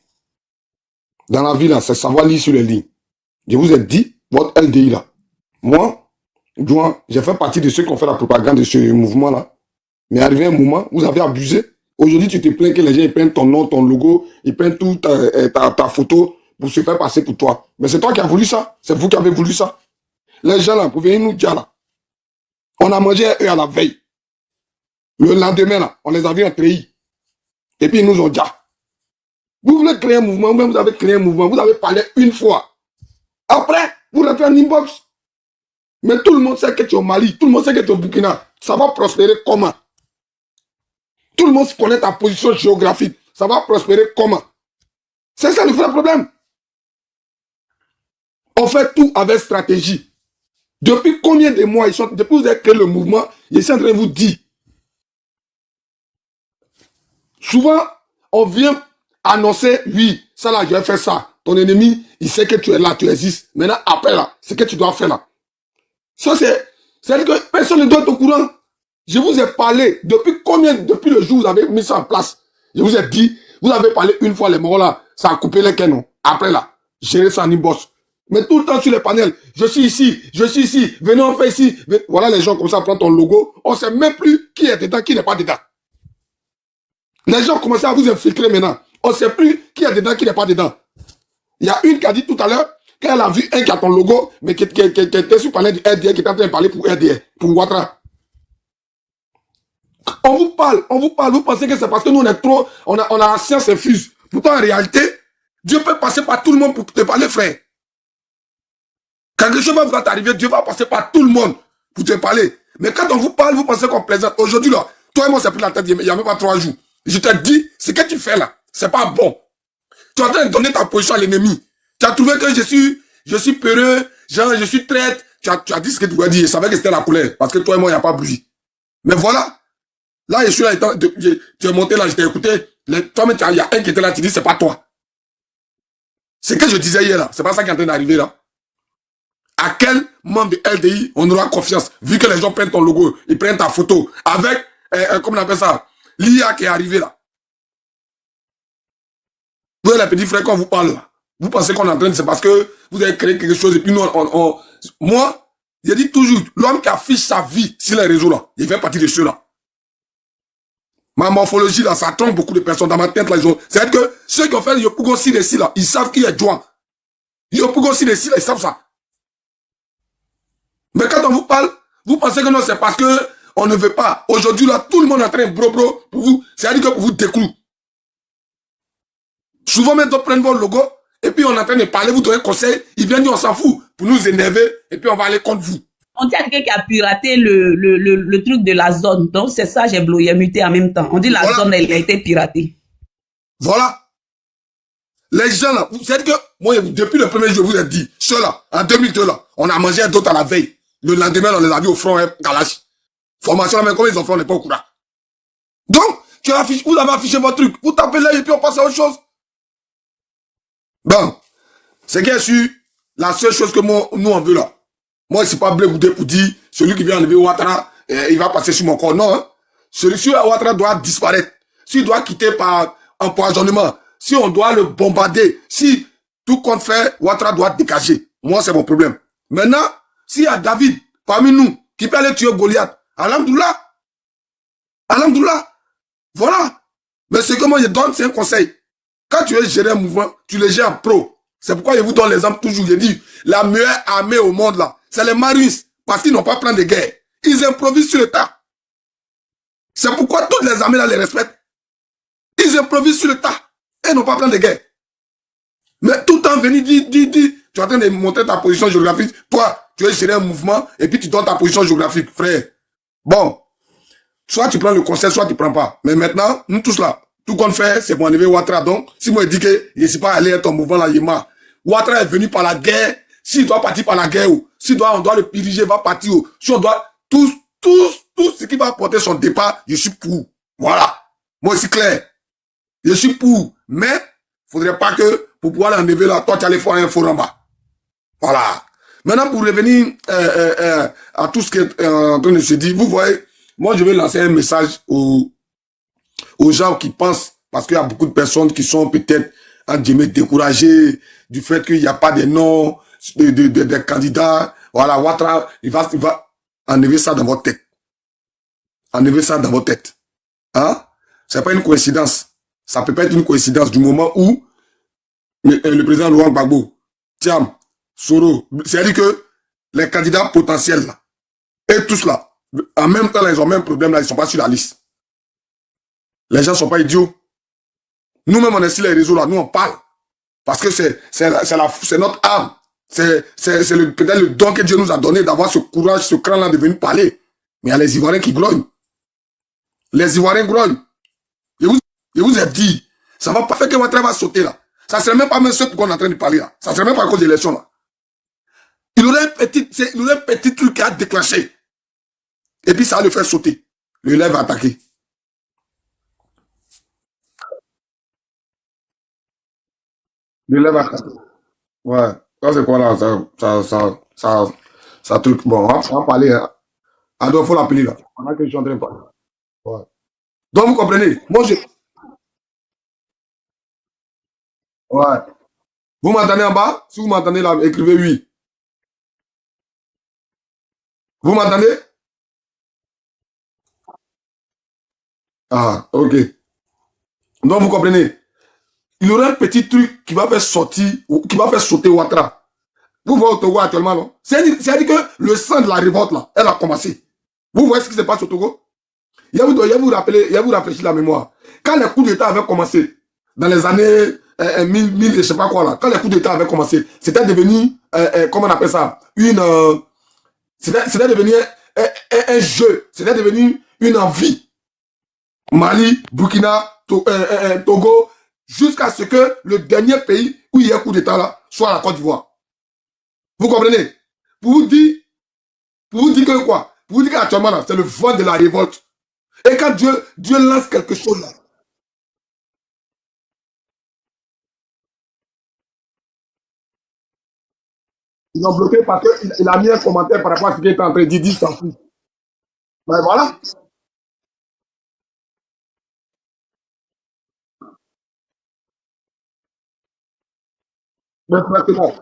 Dans la vie, là, c'est savoir lire sur les lignes. Je vous ai dit, votre LDI, là. Moi, j'ai fait partie de ceux qui ont fait la propagande de ce mouvement-là. Mais arrivé un moment, vous avez abusé. Aujourd'hui, tu te plains que les gens ils prennent ton nom, ton logo, ils prennent tout ta photo, pour se faire passer pour toi. Mais c'est toi qui as voulu ça. C'est vous qui avez voulu ça. Les gens là, vous venez nous dire là. On a mangé eux à la veille. Le lendemain là, on les a vus en treillis. Et puis ils nous ont dit, vous voulez créer un mouvement, vous avez créé un mouvement, vous avez parlé une fois. Après, vous rentrez en inbox. Mais tout le monde sait que tu es au Mali, tout le monde sait que tu es au Burkina. Ça va prospérer comment? Tout le monde connaît ta position géographique. Ça va prospérer comment? C'est ça le vrai problème. On fait tout avec stratégie. Depuis combien de mois, depuis que vous avez créé le mouvement, ils sont en train de vous dire. Souvent, on vient annoncer, oui, ça là, je vais faire ça. Ton ennemi, il sait que tu es là, tu existes. Maintenant, après là, c'est ce que tu dois faire là. Ça, c'est-à-dire que personne ne doit être au courant. Je vous ai parlé, depuis le jour où vous avez mis ça en place, je vous ai dit, vous avez parlé une fois les morts là, ça a coupé les canons. Après là, gérer ça en inbox. Mais tout le temps sur les panels, je suis ici, venez on fait ici. Voilà les gens comme ça, prennent ton logo, on ne sait même plus qui est dedans, qui n'est pas dedans. Les gens commencent à vous infiltrer maintenant. On ne sait plus qui est dedans, qui n'est pas dedans. Il y a une qui a dit tout à l'heure qu'elle a vu un qui a ton logo, mais qui était sur le panel du RDA, qui est en train de parler pour RDA, pour Ouattara. On vous parle, vous pensez que c'est parce que nous on est trop, on a la science infuse. Pourtant en réalité, Dieu peut passer par tout le monde pour te parler, frère. Quand quelque chose va t'arriver, Dieu va passer par tout le monde pour te parler. Mais quand on vous parle, vous pensez qu'on plaisante. Aujourd'hui là, toi et moi, c'est pris la tête il n'y a même pas 3 jours. Je te dis, ce que tu fais là, c'est pas bon. Tu es en train de donner ta position à l'ennemi. Tu as trouvé que je suis peureux, genre je suis traître. Tu as dit ce que tu dois dire. Je savais que c'était la colère. Parce que toi et moi, il n'y a pas bruit. Mais voilà. Là, je suis là, tu es monté là, je t'ai écouté. Toi-même, il y a un qui était là, tu dis, c'est pas toi. C'est ce que je disais hier là. C'est pas ça qui est en train d'arriver là. À quel membre de LDI on aura confiance, vu que les gens prennent ton logo, ils prennent ta photo, avec, comment on appelle ça, l'IA qui est arrivé là. Vous les petits frères, quand on vous parle là, vous pensez qu'on est en train de, c'est parce que vous avez créé quelque chose et puis nous, moi, j'ai dit toujours, l'homme qui affiche sa vie sur les réseaux là, il fait partie de ceux-là. Ma morphologie là, ça trompe beaucoup de personnes dans ma tête là. C'est-à-dire que ceux qui ont fait Yopougon Sinessi là, ils savent qui est Jouan. Yopougon Sinessi là, ils savent ça. Mais quand on vous parle, vous pensez que non, c'est parce que on ne veut pas. Aujourd'hui là, tout le monde est en train de bro pour vous. C'est-à-dire que pour vous déclou. Souvent même, on prend votre logo et puis on est en train de parler, vous donnez conseil, ils viennent dire on s'en fout pour nous énerver et puis on va aller contre vous. On dit à quelqu'un qui a piraté le truc de la zone. Donc, c'est ça, j'ai muté en même temps. On dit la zone, elle a été piratée. Voilà. Les gens là, c'est que, moi, depuis le premier jour, je vous ai dit, ceux-là, en 2002 là, on a mangé d'autres à la veille. Le lendemain, on les a vus au front, Kalash. Formation là, mais comment ils ont fait, on n'est pas au courant. Donc, vous avez affiché votre truc, vous tapez là et puis on passe à autre chose. Bon, c'est bien sûr, la seule chose que nous on veut là. Moi, c'est pas blé boudé pour dire, celui qui vient enlever Ouattara, il va passer sur mon corps. Non, hein. Celui-ci, Ouattara doit disparaître. S'il doit quitter par empoisonnement, si on doit le bombarder, si tout compte fait, Ouattara doit dégager. Moi, c'est mon problème. Maintenant, s'il y a David, parmi nous, qui peut aller tuer Goliath, alhamdoulilah. Alhamdoulilah. Voilà. Mais ce que moi, je donne, c'est un conseil. Quand tu veux gérer un mouvement, tu le gères pro. C'est pourquoi je vous donne l'exemple toujours. Je dis, la meilleure armée au monde là, c'est les Marines, parce qu'ils n'ont pas plan de guerre. Ils improvisent sur le tas. C'est pourquoi toutes les armées là les respectent. Ils improvisent sur le tas. Et n'ont pas plan de guerre. Mais tout le temps venu dire, tu es en train de montrer ta position géographique. Toi, tu veux gérer un mouvement et puis tu donnes ta position géographique, frère. Bon, soit tu prends le conseil, soit tu prends pas. Mais maintenant, nous tous là, tout qu'on fait, c'est pour enlever Ouattara. Donc, si moi je dis que je ne suis pas allé à ton mouvement là, Yéma, Ouattara est venu par la guerre. S'il doit partir par la guerre, on doit le diriger, va partir, si on doit, tout ce qui va apporter son départ, je suis pour. Voilà. Moi, c'est clair. Je suis pour. Mais, faudrait pas que, pour pouvoir l'enlever là, toi, tu allais faire un faux en bas. Voilà. Maintenant, pour revenir, à tout ce qui est en train de se dire, vous voyez, moi, je vais lancer un message aux gens qui pensent, parce qu'il y a beaucoup de personnes qui sont peut-être, découragées du fait qu'il n'y a pas de noms, des candidats. Voilà, Ouattara, il va enlever ça dans votre tête. Enlever ça dans votre tête. Hein? C'est pas une coïncidence. Ça peut pas être une coïncidence du moment où le président Laurent Gbagbo, Thiam, Soro, c'est-à-dire que les candidats potentiels, là, et tous là, en même temps, là, ils ont le même problème, là, ils ne sont pas sur la liste. Les gens ne sont pas idiots. Nous-mêmes, on est sur les réseaux, là, nous, on parle. Parce que c'est notre âme. C'est peut-être le don que Dieu nous a donné d'avoir ce courage, ce cran-là de venir parler. Mais il y a les Ivoiriens qui grognent. Les Ivoiriens grognent. Je vous ai dit, ça ne va pas faire que Ouattara va sauter là. Ça ne serait même pas même ce qu'on est en train de parler là. Ça ne serait même pas à cause de l'élection là. Il aurait un petit truc à déclencher. Et puis ça va le faire sauter. Le lève va attaquer. Le lève va attaquer. Ouais. Ça c'est quoi là? Ça truc. Bon, on va parler. Hein. Adolphe, faut l'appeler là. Pendant que je suis en train de parler. Ouais. Donc vous comprenez? Moi je. Ouais. Vous m'entendez en bas? Si vous m'entendez là, écrivez oui. Vous m'entendez? Ah, ok. Donc vous comprenez? Il y aura un petit truc qui va faire sortir, qui va faire sauter Ouattara. Vous voyez au Togo actuellement, non? C'est-à-dire que le sang de la révolte là, elle a commencé. Vous voyez ce qui se passe au Togo? Il y a vous rappeler, il y a vous rafraîchir la mémoire. Quand les coups d'État avaient commencé, dans les années 1000, je sais pas quoi là, quand les coups d'État avaient commencé, c'était devenu, comment on appelle ça, c'était devenu un jeu, c'était devenu une envie. Mali, Burkina, Togo, jusqu'à ce que le dernier pays où il y a un coup d'État là, soit la Côte d'Ivoire. Vous comprenez? Pour vous dire que quoi? Pour vous dire qu'actuellement là, c'est le vent de la révolte. Et quand Dieu lance quelque chose là, ils ont bloqué parce qu'il a mis un commentaire par rapport à ce qu'il était en train de dire, s'en fout. Ben voilà. Mais maintenant,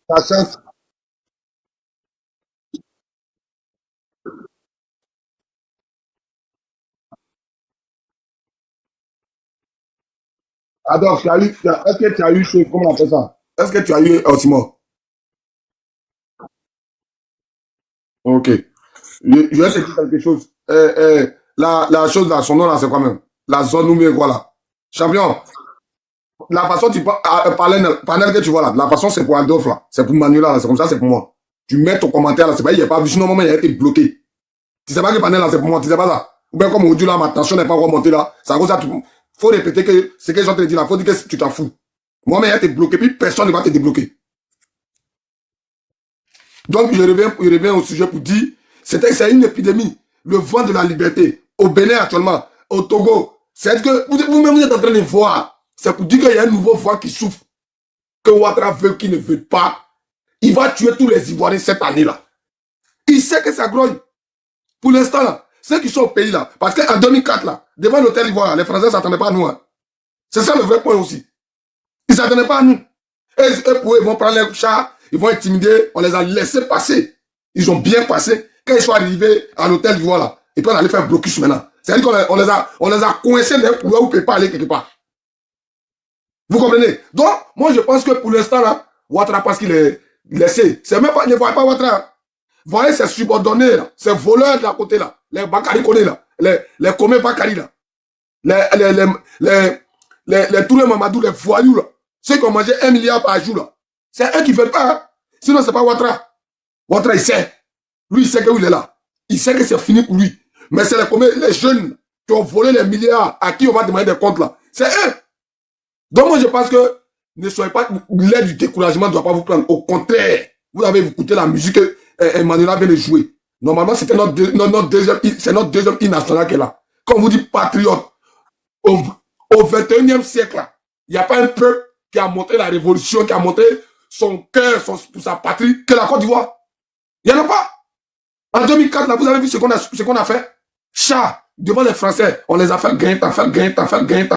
la chance. Adolphe, est-ce que tu as eu, comment on appelle ça? Est-ce que tu as eu Osimo? Ok. Je vais te dire quelque chose. La chose là, son nom là, c'est quoi même? La zone numéro quoi là? Champion, la façon tu panel que tu vois là, la façon c'est pour Adolphe là, c'est pour Manuela là, c'est comme ça, c'est pour moi. Tu mets ton commentaire là, c'est pas, il n'y a pas vu, sinon moment il a été bloqué. Tu sais pas que panel là, c'est pour moi, tu sais pas ça? Ou bien comme aujourd'hui là, ma tension n'est pas remontée là, c'est à cause de ça, faut répéter que ce que j'ai te dit là, faut dire que tu t'en fous. Moi, mais il a été bloqué, puis personne ne va te débloquer. Donc, je reviens au sujet pour dire, c'est une épidémie. Le vent de la liberté. Au Bénin actuellement, au Togo. C'est que vous-même, vous êtes en train de voir. C'est pour dire qu'il y a un nouveau vent qui souffle. Que Ouattara veut, qui ne veut pas. Il va tuer tous les Ivoiriens cette année-là. Il sait que ça grogne. Pour l'instant, là, ceux qui sont au pays, là, parce qu'en 2004, là, devant l'hôtel Ivoire, les Français ne s'attendaient pas à nous. Hein. C'est ça le vrai point aussi. Ils ne s'attendaient pas à nous. Et pour eux, ils vont prendre les chars, ils vont intimider, on les a laissés passer. Ils ont bien passé. Quand ils sont arrivés à l'hôtel d'Ivoire, là, et puis on allait faire blocus maintenant. C'est-à-dire qu'on les a coincés là où ils ne peuvent pas aller quelque part. Vous comprenez? Donc, moi, je pense que pour l'instant, là, Ouattara, parce qu'il est laissé, c'est même pas, ne voyez pas Ouattara. Vous voyez ces subordonnés, là, ces voleurs de la côté, là, les Bakari Kone, là, les Kome Bakari, là, les tous les Mamadou, les voyous, là, ceux qui ont mangé 1 milliard par jour, là, c'est eux qui ne veulent pas. Hein. Sinon, c'est pas Ouattara. Ouattara, il sait. Lui, il sait que il est là. Il sait que c'est fini pour lui. Mais c'est les jeunes qui ont volé les milliards à qui on va demander des comptes, là. C'est eux. Donc, moi, je pense que ne soyez pas, l'aide du découragement ne doit pas vous prendre. Au contraire, vous avez écouté la musique que Emmanuel vient de jouer. Normalement, c'était notre deuxième hymne national qui est là. Quand on vous dit patriote, au 21e siècle, il n'y a pas un peuple qui a montré la révolution, qui a montré son cœur pour sa patrie que la Côte d'Ivoire. Il n'y en a pas. En 2004, là, vous avez vu ce qu'on a fait. Chat, devant les Français, on les a fait gagner temps.